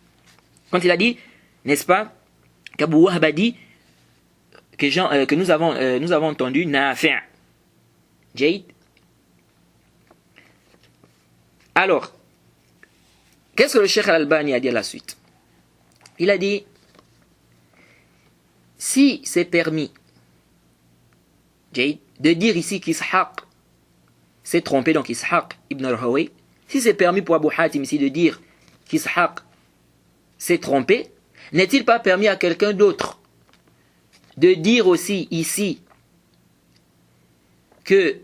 Quand il a dit, n'est-ce pas, qu'Abu Wahb a dit que nous avons entendu Nafi'. Jayd. Alors, qu'est-ce que le Cheikh Al-Albani a dit à la suite? Il a dit, si c'est permis, Jayd, de dire ici qu'Ishaq s'est trompé, donc Ishaq ibn Rahawayh, si c'est permis pour Abu Hatim ici de dire qu'Ishaq s'est trompé, n'est-il pas permis à quelqu'un d'autre de dire aussi ici que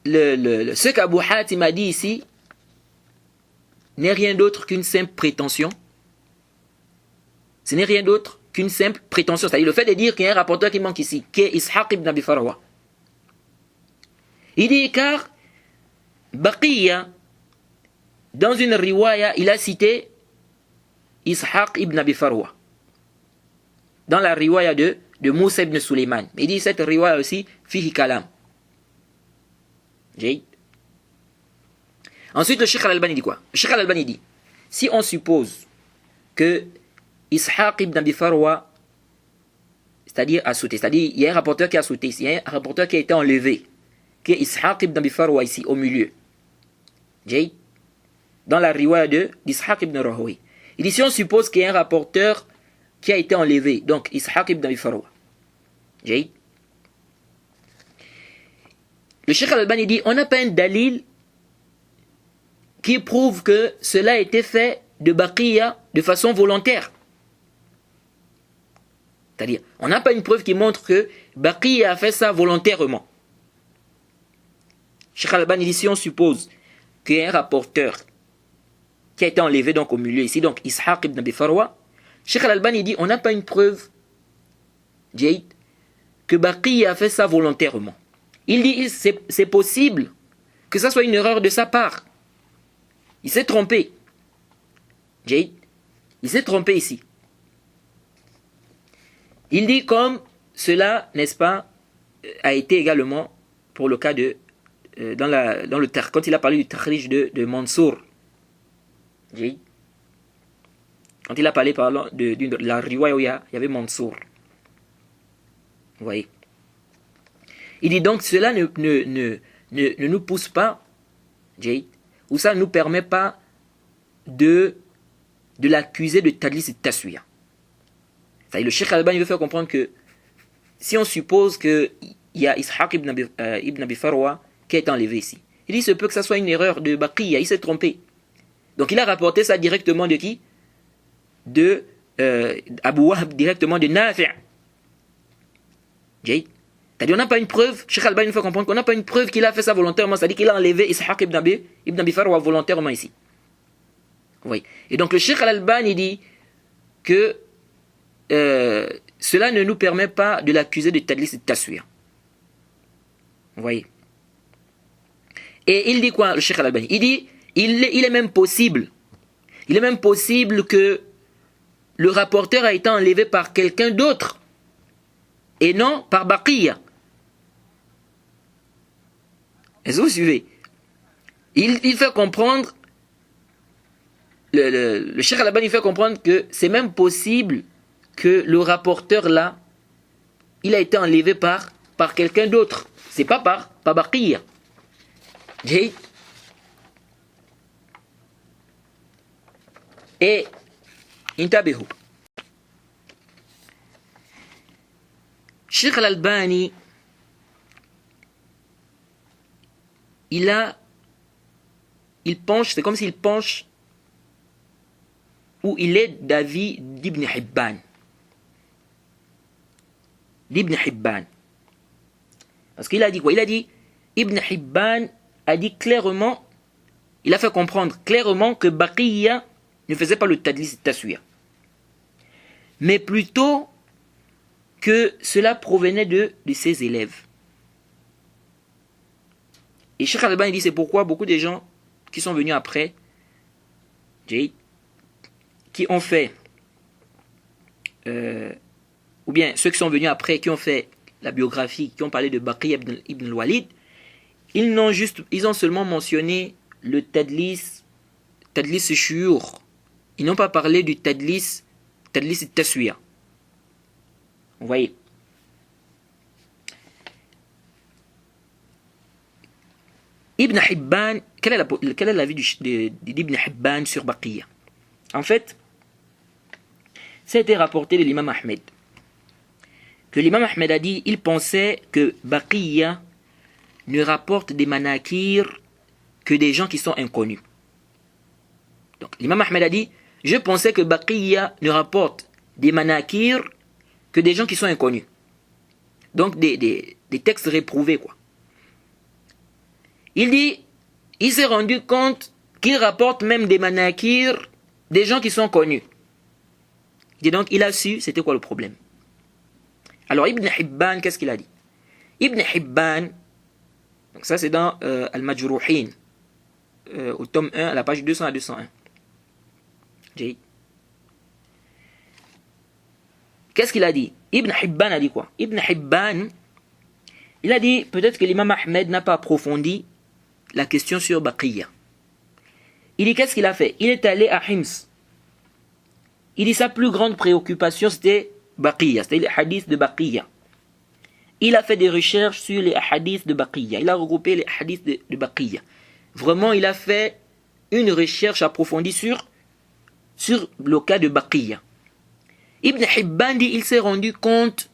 ce qu'Abu Hatim a dit ici n'est rien d'autre qu'une simple prétention? Ce n'est rien d'autre qu'une simple prétention, c'est-à-dire le fait de dire qu'il y a un rapporteur qui manque ici, qui est Ishaq ibn Abi Farwa. Il dit car Baqiya, dans une riwaya, il a cité Ishaq ibn Abi Farwa. Dans la riwaya de Moussa ibn Sulayman. Il dit cette riwaya aussi, fihi kalam. Ensuite, le Cheikh Al-Albani dit quoi? Le Cheikh Al-Albani dit, si on suppose que Ishaq ibn Abi Farwa, c'est-à-dire a sauté, c'est-à-dire il y a un rapporteur qui a sauté, il y a un rapporteur qui a été enlevé, qui est Ishaq ibn Abi Farwa ici, au milieu. Dans la riwaya d'Ishaq ibn Rahawayh. Il dit, si on suppose qu'il y a un rapporteur qui a été enlevé, donc Ishaq ibn Abi Farwa. Le Cheikh Al-Albani dit, on n'a pas un dalil qui prouve que cela a été fait de Baqiya de façon volontaire. C'est-à-dire, on n'a pas une preuve qui montre que Baqiya a fait ça volontairement. Cheikh Al-Albani dit, si on suppose qu'il y a un rapporteur qui a été enlevé donc au milieu ici, donc Ishaq ibn Abi Farwa, Cheikh Al-Albani dit on n'a pas une preuve, Jade, que Baqi a fait ça volontairement. Il dit c'est possible que ça soit une erreur de sa part. Il s'est trompé. Jade, il s'est trompé ici. Il dit comme cela, n'est-ce pas, a été également pour le cas de quand il a parlé du takhrij de Mansour. Jade. Quand il a parlé de la riwaya où il y avait Mansour. Vous voyez. Il dit donc cela ne nous pousse pas, Jade, ou ça ne nous permet pas de l'accuser de tadlis et taswiya. Le Cheikh Al-Albani veut faire comprendre que si on suppose qu'il y a Ishaq ibn Abi Farwa qui est enlevé ici, il dit se peut que ça soit une erreur de Baqiyya, il s'est trompé. Donc il a rapporté ça directement de qui? De Abu Wahb, directement de Nafi'. C'est-à-dire on n'a pas une preuve, Cheikh Al-Albani nous fait comprendre qu'on n'a pas une preuve qu'il a fait ça volontairement, c'est-à-dire qu'il a enlevé Ishaq ibn Abi Farwa volontairement ici. Oui. Et donc le Cheikh Al-Albani dit que cela ne nous permet pas de l'accuser de tadlis et de taswiya. Vous voyez. Et il dit quoi, le Cheikh Al-Albani? Il dit, il est même possible que le rapporteur a été enlevé par quelqu'un d'autre et non par Baqiyya. Est-ce que vous suivez? Il fait comprendre, le Cheikh Al-Albani fait comprendre que c'est même possible que le rapporteur là, il a été enlevé par quelqu'un d'autre. C'est pas par Baqiyya. Et intabihu. Cheikh Al-Albani, il penche, c'est comme s'il penche où il est d'avis d'Ibn Hibban. Parce qu'il a dit quoi? Il a dit, Ibn Hibban a dit clairement, il a fait comprendre clairement que Baqiyya ne faisait pas le tadlis et taswiya. Mais plutôt que cela provenait de ses élèves. Et Cheikh Al-Albani dit c'est pourquoi beaucoup de gens qui sont venus après, qui ont fait, ou bien ceux qui sont venus après, qui ont fait la biographie, qui ont parlé de Baqiyya ibn al-Walid, ils ont seulement mentionné le tadlis shuyur. Ils n'ont pas parlé du tadlis taswiya. Vous voyez. Ibn Hibban, quel est l'avis d'Ibn Hibban sur Baqiyya? En fait, ça a été rapporté de l'imam Ahmed. Que l'imam Ahmed a dit, il pensait que Baqiyya ne rapporte des manakir que des gens qui sont inconnus. Donc l'imam Ahmed a dit, je pensais que Baqiyya ne rapporte des manakir que des gens qui sont inconnus. Donc des textes réprouvés, quoi. Il dit, il s'est rendu compte qu'il rapporte même des manakir des gens qui sont connus. Et donc il a su c'était quoi le problème. Alors Ibn Hibban, qu'est-ce qu'il a dit? Ibn Hibban, donc ça c'est dans Al-Majruhin, au tome 1, à la page 200 à 201. Qu'est-ce qu'il a dit? Ibn Hibban a dit quoi? Ibn Hibban, il a dit peut-être que l'imam Ahmed n'a pas approfondi la question sur Baqiyya. Il dit qu'est-ce qu'il a fait? Il est allé à Hims. Il dit sa plus grande préoccupation c'était Baqiyya, c'était les hadiths de Baqiyya. Il a fait des recherches sur les hadiths de Baqiyya. Il a regroupé les hadiths de Baqiyya. Vraiment, il a fait une recherche approfondie sur le cas de Baqiyya. Ibn Hibban dit il s'est rendu compte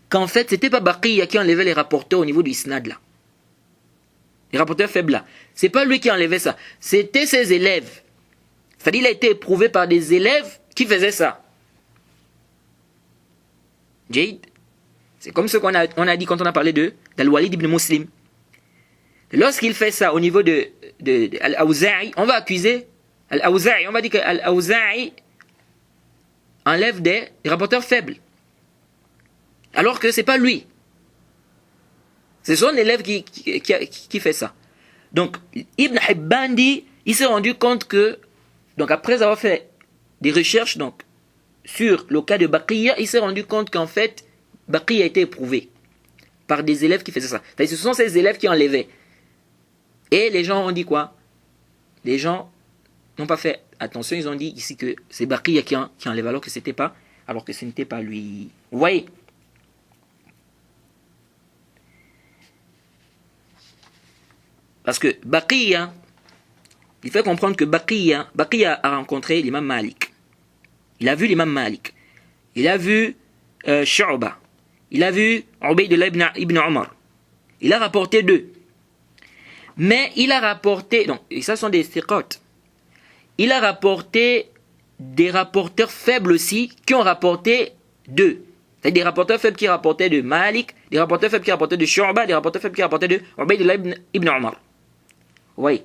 qu'en fait, c'était pas Baqiyya qui enlevait les rapporteurs au niveau du isnad là. Les rapporteurs faibles là. C'est pas lui qui enlevait ça. C'était ses élèves. C'est-à-dire il a été éprouvé par des élèves qui faisaient ça. Jade. C'est comme ce qu'on a dit quand on a parlé d'Al-Walid ibn Muslim. Lorsqu'il fait ça au niveau de Al-Awza'i, on va accuser Al-Awza'i, on va dire que Al-Awza'i enlève des rapporteurs faibles. Alors que ce n'est pas lui. C'est son élève qui fait ça. Donc, Ibn Hibban dit, il s'est rendu compte que, donc après avoir fait des recherches donc, sur le cas de Baqiya, il s'est rendu compte qu'en fait, Baqiya a été éprouvé par des élèves qui faisaient ça. Ce sont ces élèves qui enlevaient. Et les gens ont dit quoi? Les gens n'ont pas fait attention, ils ont dit ici que c'est Baqiya qui enlève alors que ce n'était pas lui. Vous voyez? Parce que Baqiya, il fait comprendre que Baqiya a rencontré l'imam Malik. Il a vu l'imam Malik. Il a vu Shu'ba. Il a vu Ubaydullah ibn Omar. Il a rapporté d'eux. Mais il a rapporté, donc, et ça sont des thiqat. Il a rapporté des rapporteurs faibles aussi qui ont rapporté d'eux. C'est-à-dire des rapporteurs faibles qui rapportaient de Malik, des rapporteurs faibles qui rapportaient de Shu'ba, des rapporteurs faibles qui rapportaient de Ubaydullah ibn Omar. Oui.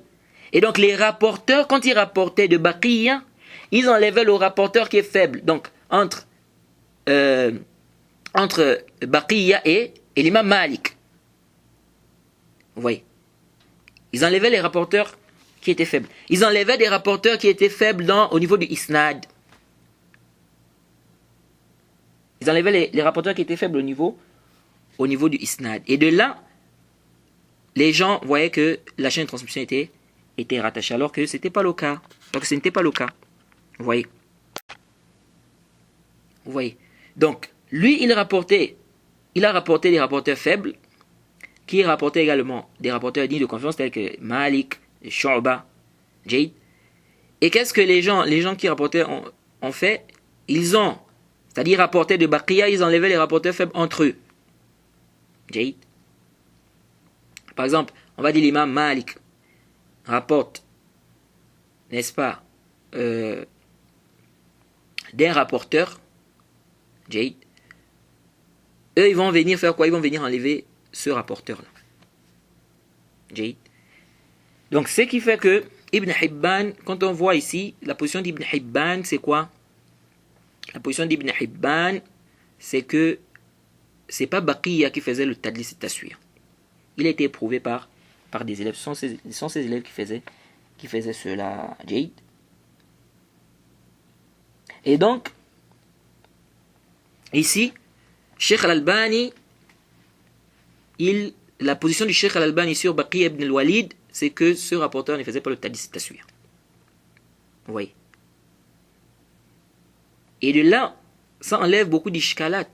Et donc les rapporteurs, quand ils rapportaient de Baqiya, ils enlevaient le rapporteur qui est faible. Donc entre Baqiya et l'imam Malik. Vous voyez. Ils enlevaient les rapporteurs qui étaient faibles. Ils enlevaient des rapporteurs qui étaient faibles au niveau du isnad. Ils enlevaient les rapporteurs qui étaient faibles au niveau du isnad. Et de là, les gens voyaient que la chaîne de transmission était rattachée, alors que ce n'était pas le cas. Vous voyez. Donc, lui, il a rapporté des rapporteurs faibles, qui rapportaient également des rapporteurs dignes de confiance, tels que Malik, Shu'ba, Jayd. Et qu'est-ce que les gens qui rapportaient ont fait? C'est-à-dire rapportaient de Baqiya, ils enlevaient les rapporteurs faibles entre eux. Jayd. Par exemple, on va dire l'imam Malik rapporte, n'est-ce pas, des rapporteurs, Jayd. Eux, ils vont venir faire quoi? Ils vont venir enlever ce rapporteur-là. Jayd. Donc, ce qui fait que Ibn Hibban, quand on voit ici, la position d'Ibn Hibban, c'est quoi? La position d'Ibn Hibban, c'est que c'est pas Baqiya qui faisait le tadlis et taswir. Il a été éprouvé par des élèves. Ce sont ces élèves qui faisaient cela. Jayd. Et donc, ici, Sheikh Al-Albani, la position du Sheikh Al-Albani sur Baqiya ibn al-Walid, c'est que ce rapporteur ne faisait pas le tadlis et taswir. Vous voyez. Et de là, ça enlève beaucoup d'ishkalat.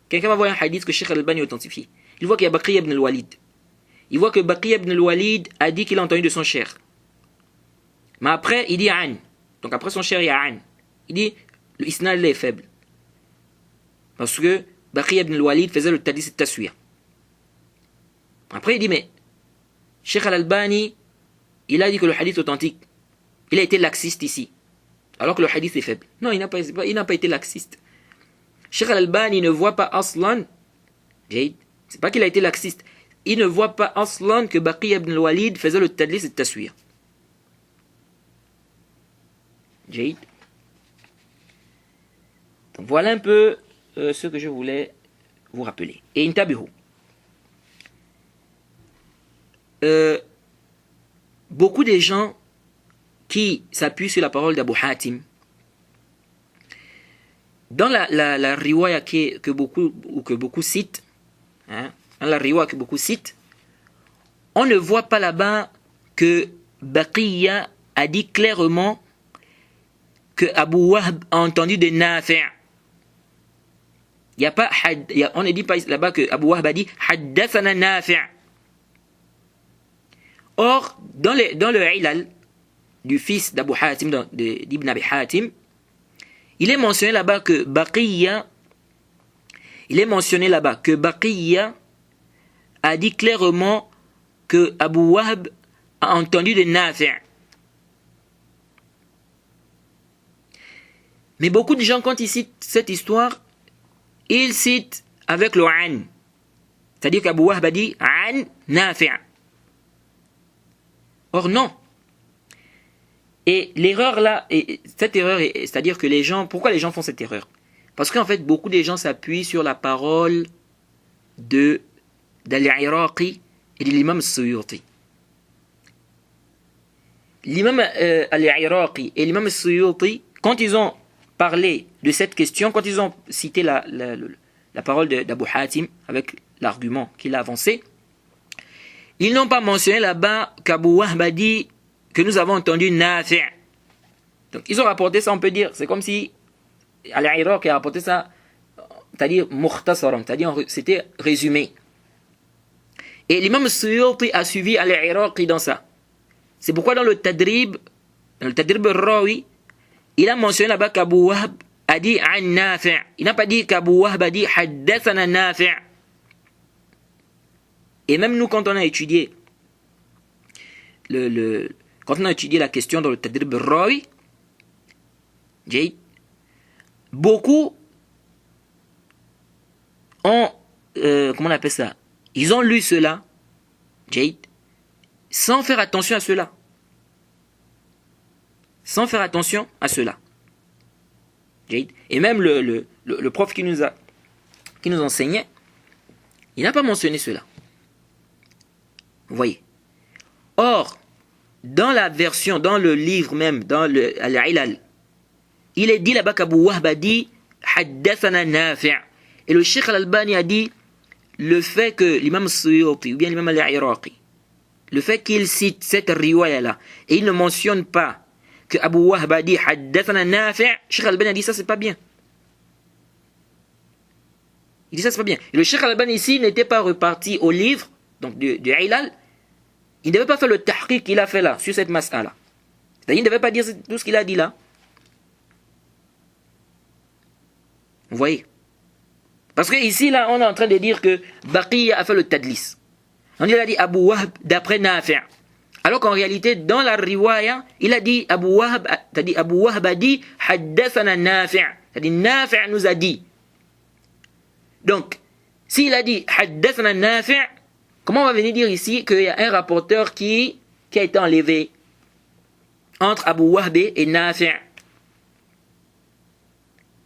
Quelqu'un va voir un hadith que Sheikh Al-Albani a authentifié. Il voit qu'il y a Baqiya ibn al-Walid. Il voit que Baqiya ibn al-Walid a dit qu'il a entendu de son cher. Mais après, il dit An. Donc après son cher, il y a An. Il dit, le isnad est faible. Parce que Baqiya ibn al-Walid faisait le tadlis et taswir. Après, il dit, mais Sheikh Al-Albani, il a dit que le hadith est authentique. Il a été laxiste ici. Alors que le hadith est faible. Non, il n'a pas été laxiste. Sheikh Al-Albani ne voit pas aslan. C'est pas qu'il a été laxiste. Il ne voit pas aslan que Baqiya ibn al-Walid faisait le tadlis et taswir. Jayd. Donc voilà un peu ce que je voulais vous rappeler. Et intabihu. Beaucoup de gens qui s'appuient sur la parole d'Abu Hatim, dans la riwaya que beaucoup citent, dans la riwaya que beaucoup citent, on ne voit pas là-bas que Baqiya a dit clairement que Abu Wahb a entendu de Nafi'. On ne dit pas là-bas que Abu Wahb a dit Haddathana Nafi'. Or, dans le Ilal du fils d'Abu Hatim, d'Ibn Abi Hatim, il est mentionné là-bas que Baqiya a dit clairement que Abu Wahb a entendu de Nafi'. Mais beaucoup de gens, quand ils citent cette histoire, ils citent avec le An. C'est-à-dire qu'Abu Wahb a dit An Nafi'. Or non. Et l'erreur là, cette erreur, c'est-à-dire que les gens, pourquoi les gens font cette erreur? Parce qu'en fait, beaucoup de gens s'appuient sur la parole d'Al-Iraqi et de l'imam Suyuti. L'imam Al-Iraqi et l'imam Suyuti, quand ils ont parlé de cette question, quand ils ont cité la parole d'Abu Hatim avec l'argument qu'il a avancé, ils n'ont pas mentionné là-bas qu'Abu Wahb a dit que nous avons entendu Nafi'. Donc ils ont rapporté ça, on peut dire, c'est comme si Al-Iraqi a rapporté ça, c'est-à-dire mukhtasaran, c'est-à-dire c'était résumé. Et l'imam Suyuti a suivi Al-Iraqi dans ça. C'est pourquoi dans le Tadrib al-Rawi, il a mentionné là-bas qu'Abu Wahb a dit an Nafi'. Il n'a pas dit qu'Abu Wahb a dit haddathana Nafi'. Et même nous, quand on a étudié la question dans le Tadrib al-Rawi, beaucoup ont, comment on appelle ça? Ils ont lu cela, sans faire attention à cela. Sans faire attention à cela. Et même le prof qui nous enseignait, il n'a pas mentionné cela. Vous voyez. Or, dans la version, dans le livre même, dans Al-Ilal, il est dit là-bas qu'Abu Wahb a dit Haddathana Nafi'. Et le Cheikh Al-Albani a dit le fait que l'imam Suyuti ou bien l'imam Al-Iraqi, le fait qu'il cite cette riwaya-là et il ne mentionne pas que Abu Wahb a dit Haddathana Nafi', Cheikh Al-Albani a dit ça c'est pas bien. Il dit ça c'est pas bien. Et le Cheikh Al-Albani ici n'était pas reparti au livre, donc du Ilal. Il ne devait pas faire le tahqiq qu'il a fait là, sur cette mas'ala. C'est-à-dire, il ne devait pas dire tout ce qu'il a dit là. Vous voyez? Parce que ici, là, on est en train de dire que Baqiya a fait le tadlis. On a dit Abu Wahb d'après Nafi'. Alors qu'en réalité, dans la riwaya, il a dit Abu Wahb a dit Haddathana Nafi'. C'est-à-dire, Nafi' nous a dit. Donc, s'il a dit Haddathana Nafi', comment on va venir dire ici qu'il y a un rapporteur qui a été enlevé entre Abu Wahb et Nafi'?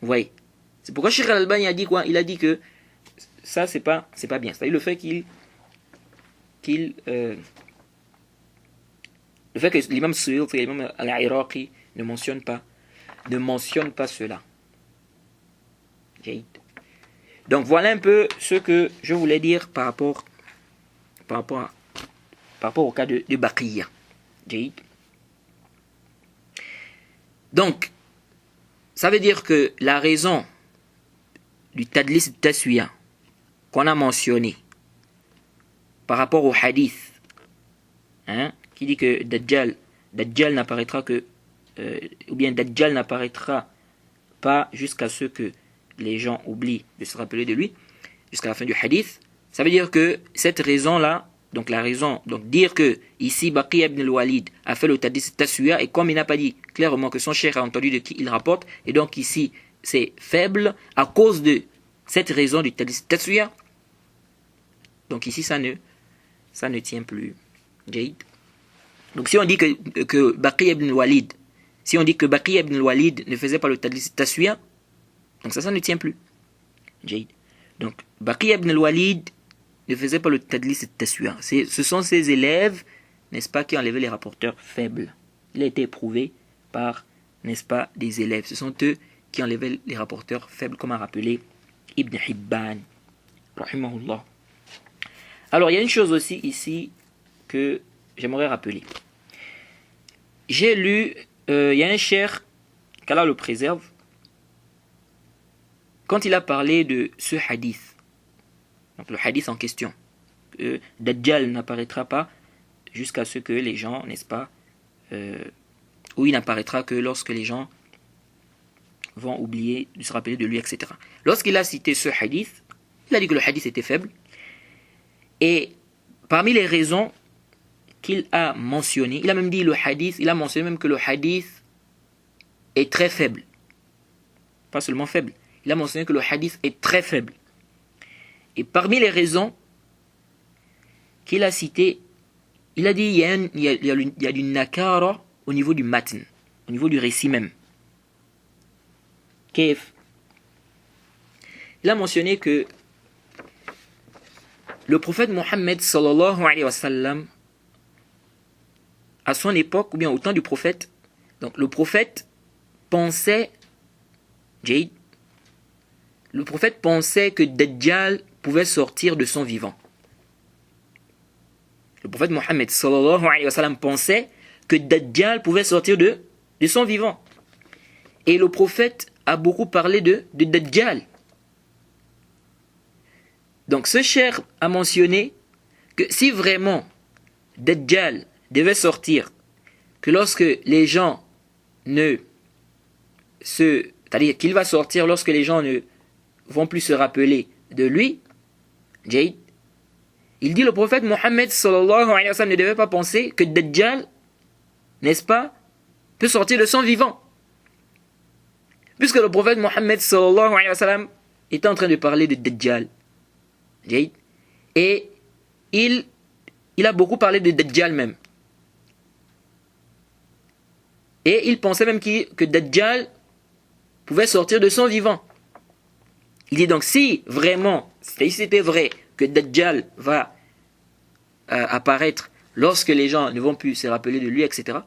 Vous voyez? C'est pourquoi Cheikh Al-Albani a dit quoi? Il a dit que ça, c'est pas bien. C'est-à-dire le fait le fait que l'imam Suyuti et l'imam Al-Iraqi ne mentionnent pas cela. Donc voilà un peu ce que je voulais dire par rapport au cas de Baqiya. Donc, ça veut dire que la raison du Tadlis Taswiya qu'on a mentionné par rapport au hadith, qui dit que Dajjal n'apparaîtra ou bien Dajjal n'apparaîtra pas jusqu'à ce que les gens oublient de se rappeler de lui, jusqu'à la fin du hadith. Ça veut dire que cette raison-là, donc dire que ici Baqiya ibn al-Walid a fait le Tadlis Taswiya, et comme il n'a pas dit clairement que son cheikh a entendu de qui il rapporte, et donc ici c'est faible à cause de cette raison du Tadlis Taswiya. Donc ici ça ne tient plus. Donc si on dit que Baqiya ibn al-Walid, ne faisait pas le Tadlis Taswiya, donc ça ne tient plus. Donc Baqiya ibn al-Walid ne faisait pas le Tadlis Taswiya. Ce sont ses élèves, n'est-ce pas, qui enlevaient les rapporteurs faibles. Il a été éprouvé par, n'est-ce pas, des élèves. Ce sont eux qui enlevaient les rapporteurs faibles, comme a rappelé Ibn Hibban, rahimahullah. Alors, il y a une chose aussi ici que j'aimerais rappeler. J'ai lu, il y a un cheikh, qu'Allah le préserve, quand il a parlé de ce hadith, donc le hadith en question, que Dajjal n'apparaîtra pas jusqu'à ce que les gens, n'est-ce pas, ou il n'apparaîtra que lorsque les gens vont oublier de se rappeler de lui, etc. Lorsqu'il a cité ce hadith, il a dit que le hadith était faible, et parmi les raisons qu'il a mentionnées, il a même dit le hadith, il a mentionné même que le hadith est très faible. Pas seulement faible, il a mentionné que le hadith est très faible. Et parmi les raisons qu'il a citées, il a dit il y a du nakara au niveau du matn, au niveau du récit même. Kef. Il a mentionné que le prophète Mohammed sallallahu alayhi wa sallam, à son époque, ou bien au temps du prophète, donc le prophète pensait, le prophète pensait que Dajjal pouvait sortir de son vivant. Le prophète Mohammed sallallahu alayhi wa sallam pensait que Dajjal pouvait sortir de son vivant. Et le prophète a beaucoup parlé de Dajjal. Donc ce cheikh a mentionné que si vraiment Dajjal devait sortir, que lorsque les gens c'est-à-dire qu'il va sortir lorsque les gens ne vont plus se rappeler de lui, il dit le prophète Mohammed sallallahu alayhi wa sallam ne devait pas penser que Dajjal, n'est-ce pas, peut sortir de son vivant. Puisque le prophète Mohammed sallallahu alayhi wa sallam était en train de parler de Dajjal. Et il a beaucoup parlé de Dajjal même. Et il pensait même que Dajjal pouvait sortir de son vivant. Il dit donc si c'était vrai que Dajjal va apparaître lorsque les gens ne vont plus se rappeler de lui, etc.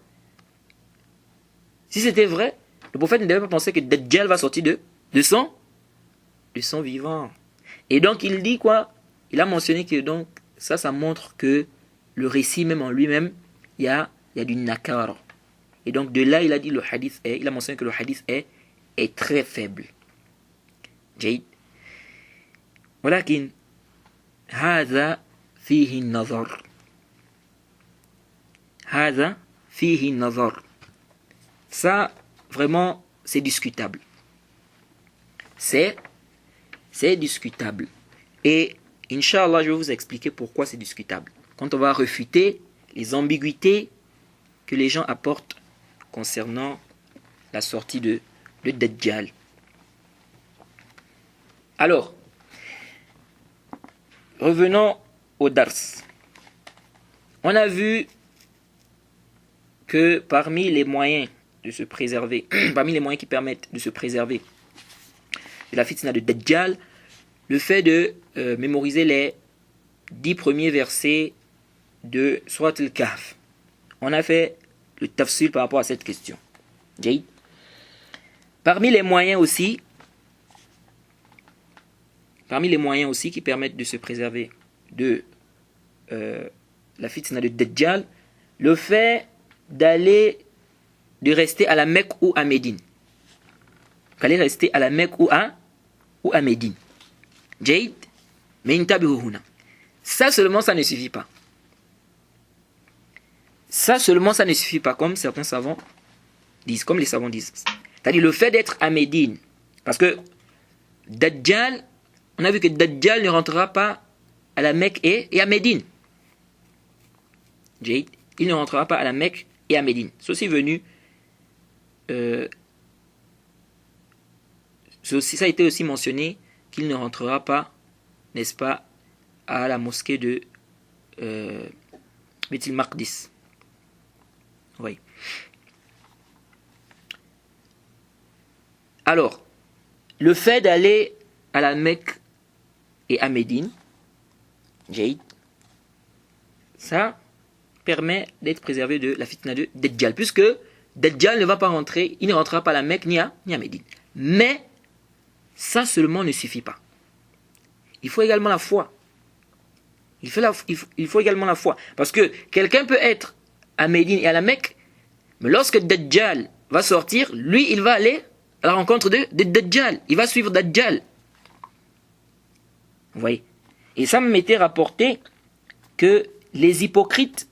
Si c'était vrai, le prophète ne devait pas penser que Dajjal va sortir de son vivant. Et donc il dit quoi? Il a mentionné que donc ça montre que le récit même en lui-même, il y a du nakar. Et donc de là il a mentionné que le hadith est très faible. جيد. ولكن هذا فيه النظر. هذا فيه النظر. Ça vraiment c'est discutable. C'est discutable. Et Inch'Allah, je vais vous expliquer pourquoi c'est discutable. Quand on va réfuter les ambiguïtés que les gens apportent concernant la sortie de Dajjal. Alors, revenons au Dars. On a vu que parmi les moyens de se préserver, parmi les moyens qui permettent de se préserver de la fitna de Dajjal, le fait de mémoriser les 10 premiers versets de Surat al-Kahf. On a fait le tafsir par rapport à cette question. Parmi les moyens aussi qui permettent de se préserver de la fitna de Dajjal, le fait de rester à la Mecque ou à Médine. D'aller rester à la Mecque ou à Médine. Mais ça seulement, ça ne suffit pas. Ça seulement, ça ne suffit pas, comme certains savants disent, comme les savants disent. C'est-à-dire le fait d'être à Médine. Parce que Dajjal, on a vu que Dajjal ne rentrera pas à la Mecque et à Médine. Il ne rentrera pas à la Mecque et à Médine. Ceci venu, ça a été aussi mentionné qu'il ne rentrera pas, n'est-ce pas, à la mosquée de Beit el-Maqdis. Oui. Alors, le fait d'aller à la Mecque et à Médine, ça permet d'être préservé de la fitna de Dajjal, puisque Dajjal ne va pas rentrer, il ne rentrera pas à la Mecque ni à Médine. Mais ça seulement ne suffit pas. Il faut également la foi. Il faut également la foi. Parce que quelqu'un peut être à Médine et à la Mecque, mais lorsque Dajjal va sortir, lui, il va aller à la rencontre de Dajjal. Il va suivre Dajjal. Vous voyez? Et ça m'était rapporté que les hypocrites,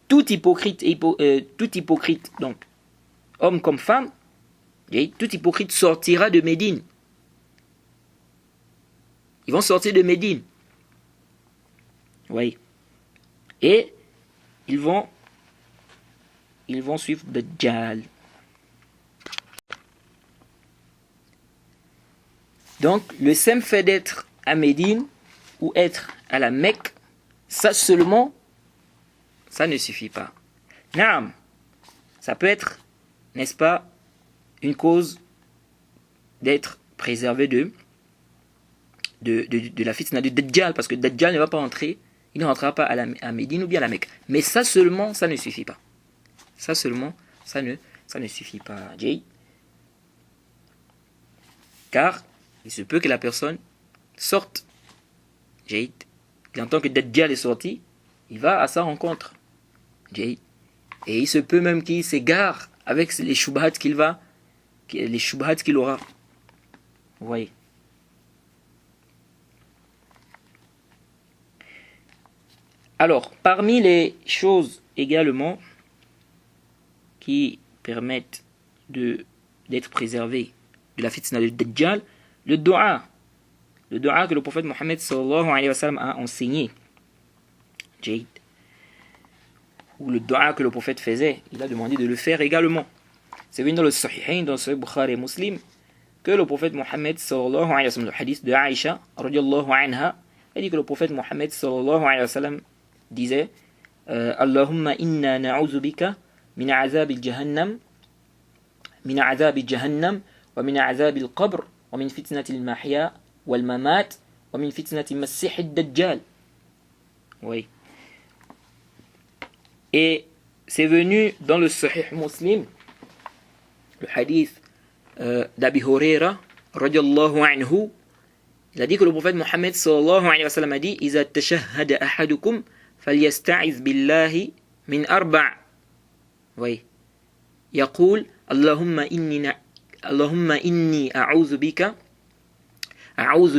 tout hypocrite, donc homme comme femme, tout hypocrite sortira de Médine. Ils vont sortir de Médine. Oui. Et ils vont suivre Dajjal. Donc, le simple fait d'être à Médine ou être à la Mecque, ça seulement, ça ne suffit pas. Naam, ça peut être, n'est-ce pas, une cause d'être préservé de la fitna de Dajjal, parce que Dajjal ne va pas entrer, il ne rentrera pas à Médine ou bien à la Mecque. Mais ça seulement, ça ne suffit pas. Ça seulement, ça ne suffit pas. Jay. Car il se peut que la personne sorte. Jay. Il entend que Dajjal est sorti, il va à sa rencontre. Jay. Et il se peut même qu'il s'égare avec les shubhats qu'il aura. Vous voyez. Alors, parmi les choses également qui permettent d'être préservé de la fitna de Dajjal, le dua. Le dua que le prophète Mohammed sallallahu alayhi wa sallam a enseigné. Jade. Ou le dua que le prophète faisait, il a demandé de le faire également. C'est venu dans le Sahihain, dans le Bukhari et Muslim, que le prophète Mohammed sallallahu alayhi wa sallam, le hadith de Aïcha, radiyallahu anha, a dit que le prophète Mohammed sallallahu alayhi wa sallam disait Allahumma inna na'udhu bika min azab al-jahannam wa min azab al-qabr wa min fitnati al-mahya wal mamat wa min fitnati masih ad-dajjal. Oui. Et c'est venu dans le Sahih Muslim, le hadith d'Abi Huraira radiyallahu anhu, il a dit que le prophète Mohammed sallallahu alayhi wa sallam a dit Iza tashahhada ahadukum فليستعذ بالله من 4. Oui. يقول اللهم إني أعوذ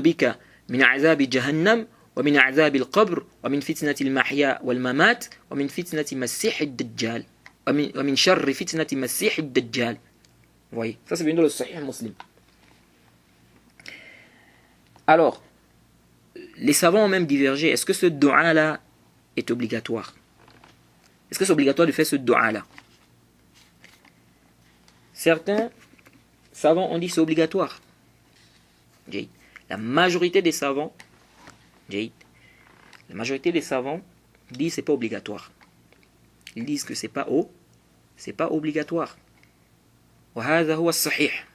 بك من عذاب جهنم ومن عذاب القبر ومن فتنة المحيا والممات ومن فتنة مسيح الدجال ومن شر فتنة مسيح الدجال. Oui. Ça c'est venu dans le Sahih Muslim. Alors, les savants ont même divergé. Est-ce que ce dua-là est obligatoire? Est-ce que c'est obligatoire de faire ce dua-là? Certains savants ont dit que c'est obligatoire. La majorité des savants disent que c'est pas obligatoire. Ils disent que c'est pas obligatoire. وهذا هو الصحيح.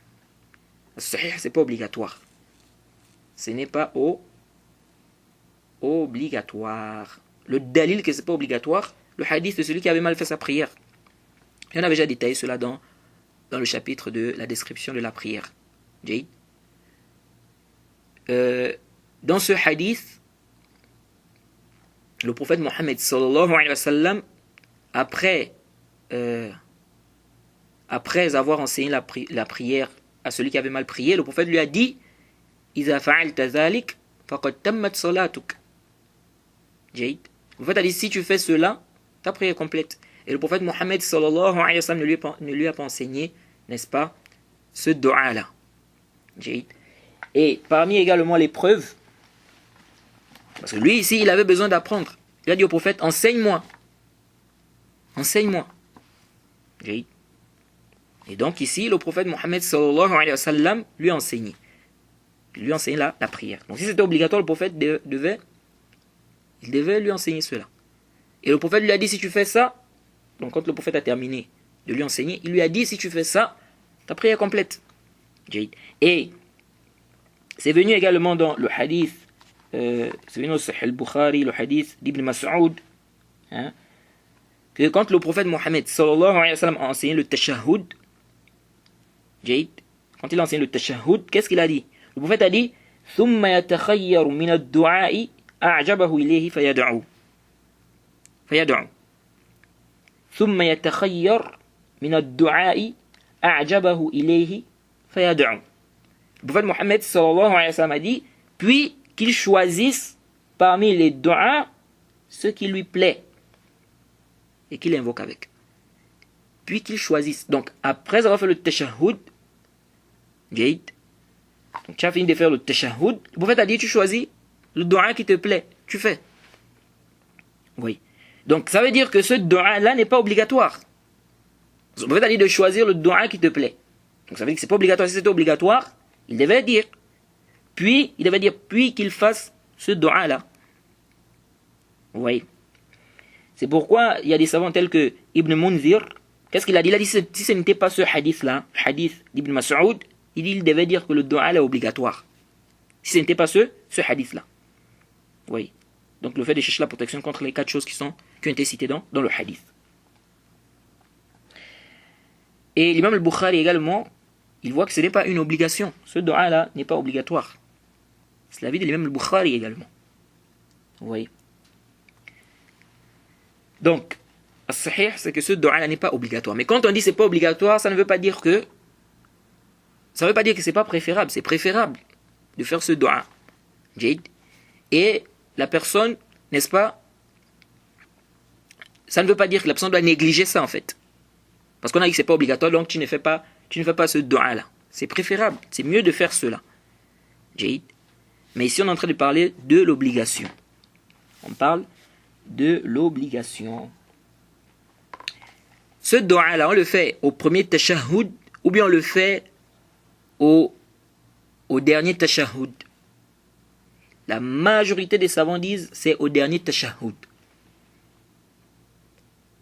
الصحيح c'est pas obligatoire. Ce n'est pas obligatoire. Le dalil que c'est pas obligatoire, le hadith de celui qui avait mal fait sa prière. Et on avait déjà détaillé cela dans le chapitre de la description de la prière. Dans ce hadith, le prophète Mohammed sallallahu alayhi wa sallam, après avoir enseigné la prière à celui qui avait mal prié, le prophète lui a dit Iza fa'alta dhalik faqad tammat salatuk. Le prophète a dit si tu fais cela, ta prière est complète. Et le prophète Mohammed sallallahu alayhi wa sallam ne lui a pas enseigné, n'est-ce pas, ce dua-là. Et parmi également les preuves, parce que lui ici il avait besoin d'apprendre, il a dit au prophète enseigne-moi. Et donc ici le prophète Mohammed sallallahu alayhi wa sallam lui a enseigné. Il lui a enseigné la prière. Donc si c'était obligatoire, le prophète devait lui enseigner cela. Et le prophète lui a dit si tu fais ça, donc quand le prophète a terminé de lui enseigner, il lui a dit si tu fais ça, ta prière est complète. Et c'est venu également dans le hadith, c'est venu au Sahih al-Bukhari, le hadith d'Ibn Mas'ud, que quand le prophète Mohammed sallallahu alayhi wa sallam a enseigné le tashahhud, quand il a enseigné le tashahhud, qu'est-ce qu'il a dit? Le prophète a dit ثم يتخير من الدعاء أعجبه إليه فيدعو ثم يتخير من الدعاء أعجبه إليه فيدعو. Le prophète Mohammed sallallahu alayhi wa sallam a dit puis qu'il choisisse parmi les du'a ce qui lui plaît et qu'il invoque avec. Puis qu'il choisisse. Donc après avoir fait le tashahhud, donc tu as fini de faire le tashahhud, le prophète a dit tu choisis le dua qui te plaît, tu fais. Oui. Donc ça veut dire que ce dua là n'est pas obligatoire. Le prophète a dit de choisir le dua qui te plaît. Donc ça veut dire que c'est pas obligatoire. Si c'était obligatoire, il devait dire puis qu'il fasse ce dua là. Oui. C'est pourquoi il y a des savants tels que Ibn Munzir. Qu'est-ce qu'il a dit? Il a dit si ce n'était pas ce hadith-là, le hadith d'Ibn Mas'ud, il devait dire que le dua est obligatoire. Si ce n'était pas ce hadith-là. Oui. Donc le fait de chercher la protection contre les 4 choses qui ont été citées dans le hadith. Et l'imam al-Bukhari également, il voit que ce n'est pas une obligation. Ce dua-là n'est pas obligatoire. C'est l'avis de l'imam al-Bukhari également. Vous voyez. Donc, as-sahih, c'est que ce dua-là n'est pas obligatoire. Mais quand on dit c'est pas obligatoire, ça ne veut pas dire que c'est pas préférable. C'est préférable de faire ce dua. Et la personne, n'est-ce pas, ça ne veut pas dire que la personne doit négliger ça en fait. Parce qu'on a dit que c'est pas obligatoire, donc tu ne fais pas ce dua-là. C'est préférable, c'est mieux de faire cela. Mais ici on est en train de parler de l'obligation. On parle de l'obligation. Ce dua-là, on le fait au premier tashahhud ou bien on le fait au dernier tashahhud. La majorité des savants disent c'est au dernier tashahhud.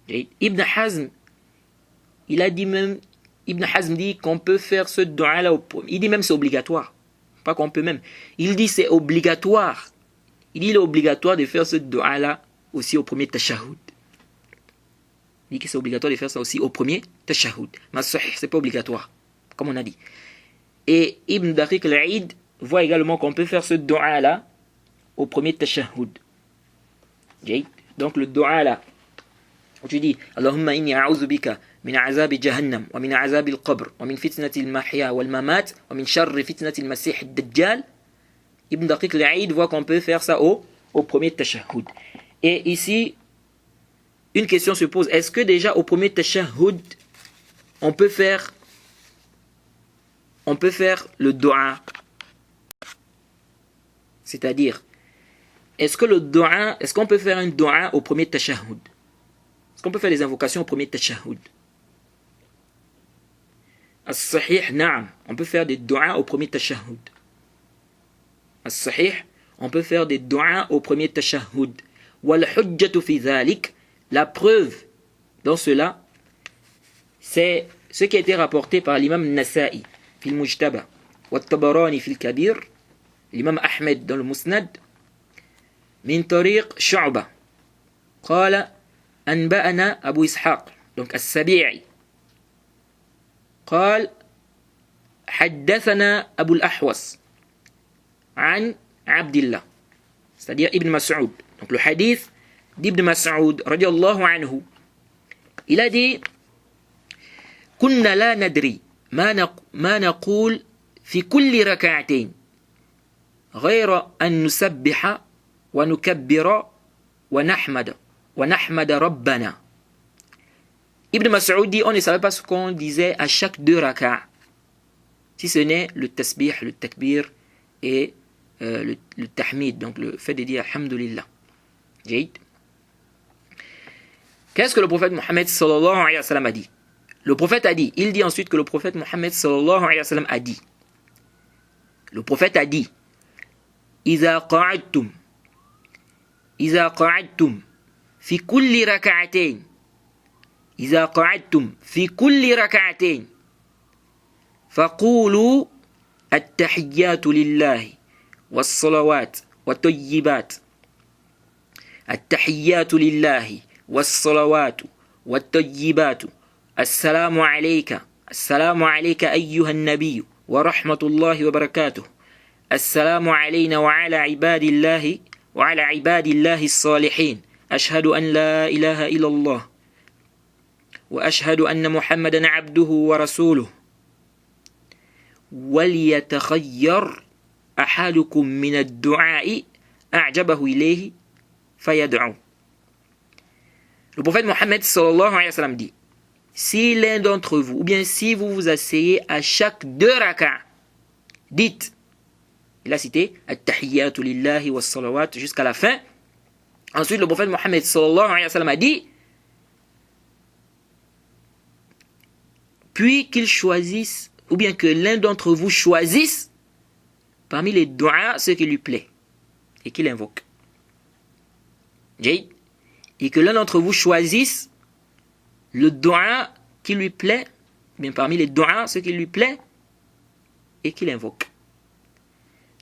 Ibn Hazm, Ibn Hazm dit qu'on peut faire ce dua-là au premier. Il dit même c'est obligatoire. Pas qu'on peut même. Il dit c'est obligatoire. Il dit il est obligatoire de faire ce dua-là aussi au premier tashahhud. Il dit que c'est obligatoire de faire ça aussi au premier tashahhud. Mais c'est pas obligatoire, comme on a dit. Et Ibn Daqiq al-Eid voit également qu'on peut faire ce dua-là au premier tashahhud. Donc le dua-là, où tu dis Allahumma inni a'udhu bika min azabi jahannam wa min azabi al-qabr wa min fitnati al-mahya wal-mamat wa min sharri fitnati al-masih ad-dajjal. Ibn Daqiq al-Eid voit qu'on peut faire ça au premier tashahhud. Et ici, une question se pose, est-ce que déjà au premier tashahhud, on peut faire le dua? C'est-à-dire, est-ce qu'on peut faire un dua au premier tashahhud? Est-ce qu'on peut faire les invocations au premier tashahhud? As-sahih, na'am. On peut faire des du'as au premier tashahhud. As-sahih, on peut faire des du'as au premier tashahhud. Wal hujjatu fi dhalik, la preuve dans cela, c'est ce qui a été rapporté par l'imam Nasa'i, fil Mujtaba, wa Tabarani fil Kabir, l'imam Ahmed dans le Musnad, min tariq Shu'ba. قال أنبأنا أبو إسحاق donc السبيعي قال حدثنا أبو الأحوص عن عبد الله c'est-à-dire Ibn Mas'ud. Donc le hadith d'Ibn Mas'ud radiallahu anhu, il a dit كنا لا ندري ما نقول في كل ركعتين غير أن نسبح ونكبر ونحمد ربنا. Ibn Mas'ud dit on ne savait pas ce qu'on disait à chaque 2 rak'ah, si ce n'est le tasbih, le takbir et le tahmid, donc le fait de dire alhamdulillah. Qu'est-ce que le prophète Mohammed sallallahu alayhi wa sallam a dit? Le prophète a dit, il dit ensuite que le prophète Mohammed sallallahu alayhi wa sallam a dit, le prophète a dit إذا قعدتم في كل ركعتين إذا قعدتم في كل ركعتين فقولوا التحيات لله والصلوات والطيبات التحيات لله والصلوات والطيبات السلام عليك أيها النبي ورحمة الله وبركاته السلام علينا وعلى عباد الله الصالحين أشهد أن لا إله إلا الله وأشهد أن محمدا عبده ورسوله وليتخير أحدكم من الدعاء أعجبه إليه فيدعو. Le prophète Mohammed sallallahu alayhi wa sallam dit, si l'un d'entre vous, ou bien si vous vous asseyez à chaque 2 rak'ah, dites, il a cité at-tahiyyatu lillahi was salawat jusqu'à la fin. Ensuite le prophète Mohammed sallallahu alayhi wa sallam a dit, puis qu'il choisisse, ou bien que l'un d'entre vous choisisse parmi les du'as ce qui lui plaît et qu'il invoque. et que l'un d'entre vous choisisse le dua qui lui plaît, bien parmi les du'a, ce qui lui plaît, et qu'il invoque.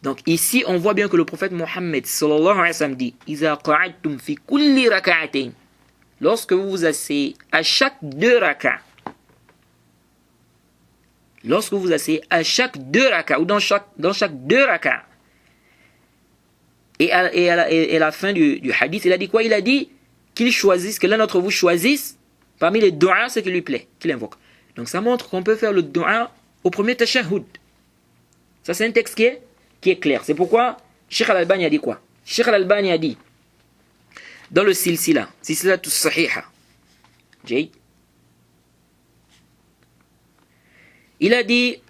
Donc ici, on voit bien que le prophète Mohammed sallallahu alayhi wa sallam dit Iza qa'adtum fi kulli raka'atain. Lorsque vous vous asseyez à chaque 2 raka'as, lorsque vous vous asseyez à chaque 2 raka'as, ou dans chaque 2 raka'as, et à la fin du hadith, il a dit quoi? Il a dit qu'il choisisse, que l'un d'entre vous choisisse parmi les du'a ce qui lui plaît, qu'il invoque. Donc ça montre qu'on peut faire le du'a au premier tashahhud. Ça c'est un texte qui est clair. C'est pourquoi Cheikh Al-Albani a dit quoi? Cheikh Al-Albani a dit dans le silsila tout sahiha, il a dit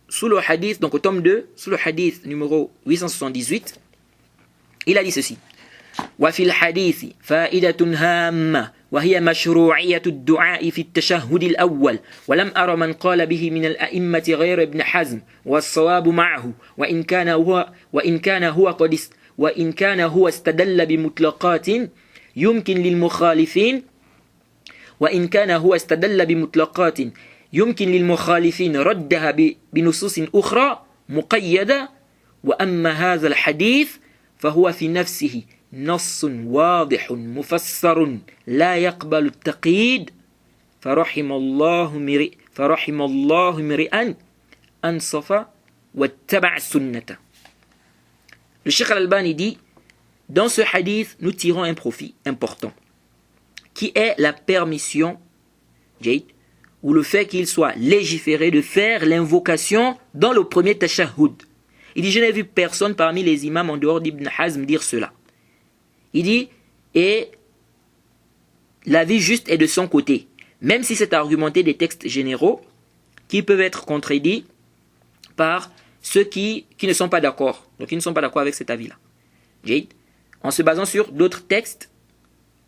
sous le hadith, donc au tome 2, sous le hadith numéro 878, il a dit ceci: وفي الحديث فائدة هامة وهي مشروعية الدعاء في التشهد الأول ولم أرى من قال به من الأئمة غير ابن حزم والصواب معه وإن كان هو استدل بمطلقات يمكن للمخالفين ردها بنصوص أخرى مقيدة وأما هذا الحديث فهو في نفسه نص واضح مفسر لا يقبل التقييد فرحم الله امرئا أنصف واتبع السنة. Le Cheikh Al-Albani dit, dans ce hadith, nous tirons un profit important, qui est la permission, ou le fait qu'il soit légiféré de faire l'invocation dans le premier tashahhud. Il dit, je n'ai vu personne parmi les imams en dehors d'Ibn Hazm dire cela. Il dit, et l'avis juste est de son côté, même si c'est argumenté des textes généraux qui peuvent être contredits par ceux qui ne sont pas d'accord. Donc ils ne sont pas d'accord avec cet avis-là. En se basant sur d'autres textes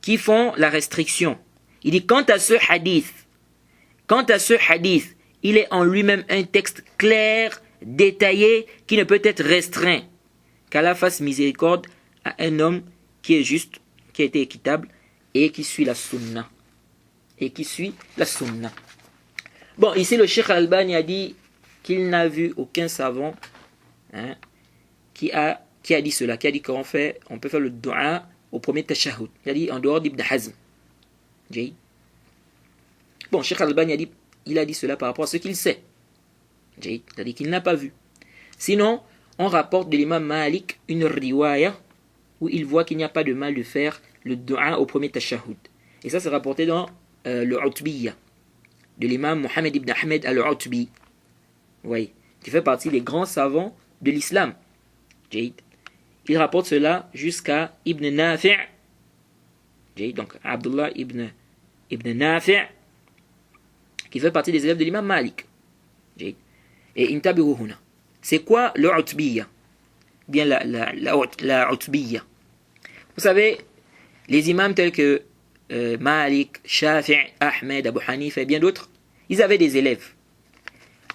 qui font la restriction. Il dit, quant à ce hadith, il est en lui-même un texte clair, détaillé, qui ne peut être restreint, qu'Allah fasse miséricorde à un homme qui est juste, qui a été équitable et qui suit la sunna. Bon, ici le Cheikh Al-Albani a dit qu'il n'a vu aucun savant qui a dit cela, qui a dit qu'on peut faire le dua au premier tashahhud. Il a dit en dehors d'Ibn Hazm. Bon, Cheikh Al-Albani il a dit cela par rapport à ce qu'il sait. C'est-à-dire qu'il n'a pas vu. Sinon, on rapporte de l'imam Malik une riwaya où il voit qu'il n'y a pas de mal de faire le dua au premier tashahhud. Et ça, c'est rapporté dans le Utbiyya de l'imam Mohammed ibn Ahmed al-Utbi, qui fait partie des grands savants de l'islam. Il rapporte cela jusqu'à Ibn Nafi', donc Abdullah ibn Nafi', qui fait partie des élèves de l'imam Malik. Et intabiru huna. C'est quoi le Utbiyya? Bien la Utbiyya. Vous savez, les imams tels que Malik, Shafi', Ahmed, Abu Hanifa et bien d'autres, ils avaient des élèves.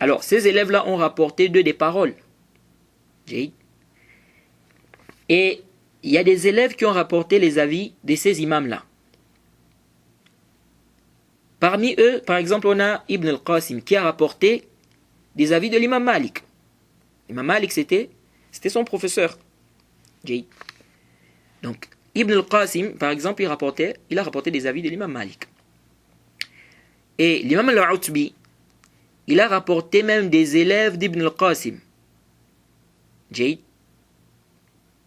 Alors, ces élèves-là ont rapporté d'eux des paroles. Et il y a des élèves qui ont rapporté les avis de ces imams-là. Parmi eux, par exemple, on a Ibn al-Qasim qui a rapporté des avis de l'imam Malik. L'imam Malik, c'était son professeur. Donc, Ibn al-Qasim, par exemple, il a rapporté des avis de l'imam Malik. Et l'imam al-Utbi, il a rapporté même des élèves d'Ibn al-Qasim.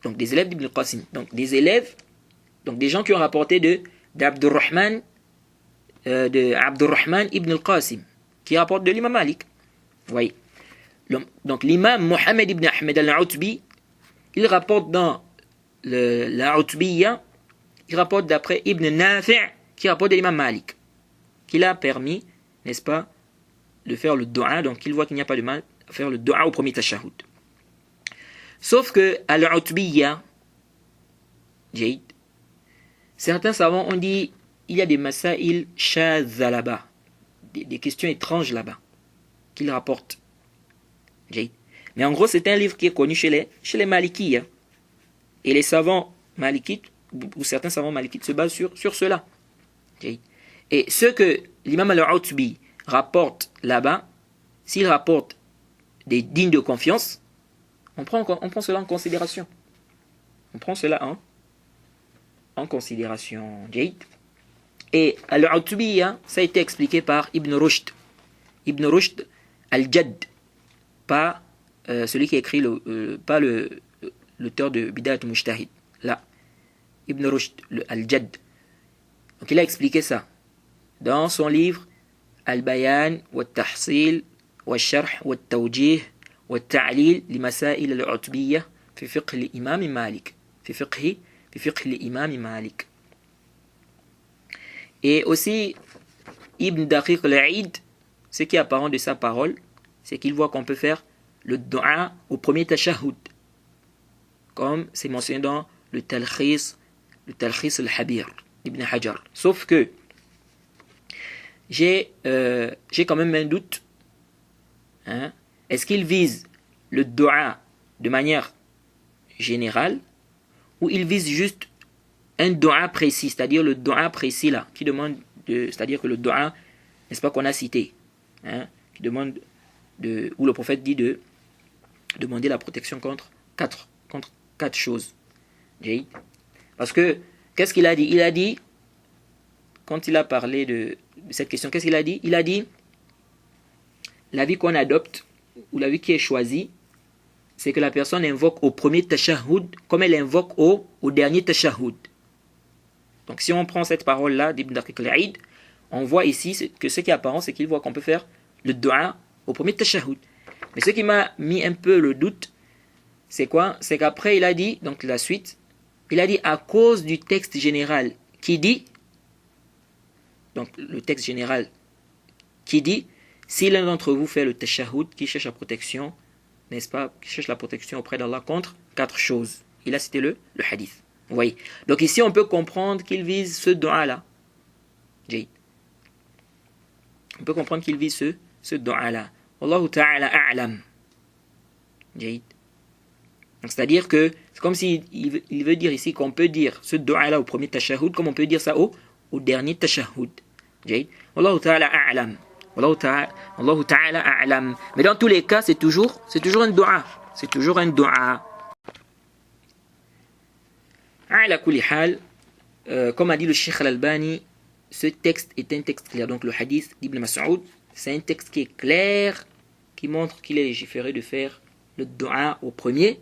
Donc, des élèves d'Ibn al-Qasim. Donc, des gens qui ont rapporté d'Abdurrahman ibn al-Qasim, qui rapporte de l'imam Malik. Oui. Donc, l'imam Mohammed ibn Ahmed al-Utbi, il rapporte dans la Utbiyya, il rapporte d'après Ibn Nafi', qui rapporte de l'imam Malik, qu'il a permis, n'est-ce pas, de faire le dua, donc il voit qu'il n'y a pas de mal à faire le dua au premier tashahhud. Sauf que à l'Utbiyya, certains savants ont dit il y a des masail shadha là-bas, des questions étranges là-bas, qu'il rapporte. Mais en gros, c'est un livre qui est connu chez les Malikis. Et les savants malikites ou certains savants malikites se basent sur cela. Et ce que l'imam al-Utbi rapporte là-bas, s'il rapporte des dignes de confiance, on prend cela en considération. On prend cela en considération. Et al-Utbi, ça a été expliqué par Ibn Rushd. Ibn Rushd al-Jadd, pas celui qui a écrit, pas l'auteur de Bidayat al-Mujtahid. Là, Ibn Rushd al-Jadd. Donc il a expliqué ça dans son livre Al-Bayan wa Tahsil wa Sharh wa Tawjih wa Ta'lil li Masail al-Utbiyya fi fiqh l'imam Malik. Fi fiqh l'imam Malik. Et aussi Ibn Daqiq al-Aid, ce qui est apparent de sa parole, c'est qu'il voit qu'on peut faire le dua au premier tashahhud, comme c'est mentionné dans le Talkhis al-Habir Ibn Hajar. Sauf que j'ai quand même un doute. Est-ce qu'il vise le dua de manière générale ou il vise juste un dua précis, c'est-à-dire le dua précis là, qui demande c'est-à-dire que le dua, n'est-ce pas, qu'on a cité, qui demande où le prophète dit de demander la protection contre quatre choses. Parce que qu'est-ce qu'il a dit? Il a dit, quand il a parlé de cette question, qu'est-ce qu'il a dit? Il a dit, la vie qu'on adopte, ou la vie qui est choisie, c'est que la personne invoque au premier tashahhud, comme elle invoque au dernier tashahhud. Donc si on prend cette parole-là d'Ibn Daqiq al-Aid, on voit ici que ce qui est apparent, c'est qu'il voit qu'on peut faire le dua au premier tashahhud. Mais ce qui m'a mis un peu le doute, c'est quoi? C'est qu'après il a dit, donc la suite, il a dit à cause du texte général qui dit, donc le texte général qui dit, si l'un d'entre vous fait le tashahhud, qui cherche la protection, n'est-ce pas, qui cherche la protection auprès d'Allah contre 4 choses. Il a cité le hadith. Vous voyez. Donc ici on peut comprendre qu'il vise ce dua-là. On peut comprendre qu'il vise ce dua-là. Wallahu ta'ala a'lam. C'est-à-dire que c'est comme s'il veut dire ici qu'on peut dire ce dua-là au premier tashahhud, comme on peut dire ça au dernier tashahhud. Wallahu ta'ala a'lam. Wallahu ta'ala a'lam. Mais dans tous les cas, c'est toujours un dua. C'est toujours un dua. Ala kulli hal, comme a dit le Cheikh Al-Albani, ce texte est un texte clair. Donc le hadith d'Ibn Mas'ud, c'est un texte qui est clair, qui montre qu'il est légiféré de faire le dua au premier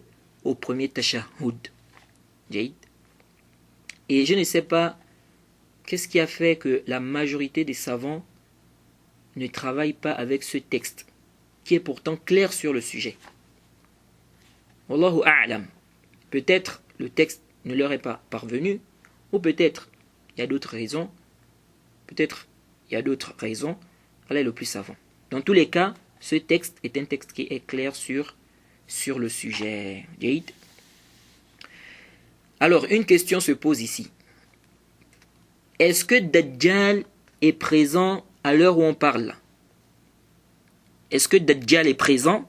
tashahhud. Et je ne sais pas qu'est-ce qui a fait que la majorité des savants ne travaillent pas avec ce texte, qui est pourtant clair sur le sujet. Wallahu a'lam. Peut-être le texte ne leur est pas parvenu, ou peut-être il y a d'autres raisons. Allah est le plus savant. Dans tous les cas, ce texte est un texte qui est clair sur le sujet. Alors, une question se pose ici. Est-ce que Dajjal est présent à l'heure où on parle? Est-ce que Dajjal est présent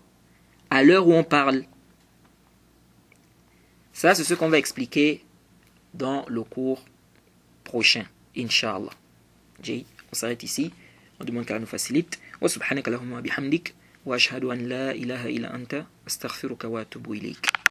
à l'heure où on parle? Ça, c'est ce qu'on va expliquer dans le cours prochain, Inch'Allah. On s'arrête ici. On demande qu'Allah nous facilite. Wa subhanaka Allahumma bihamdik. Wa ashhadu an la ilaha illa anta. Astaghfiruka wa atubu ilayk.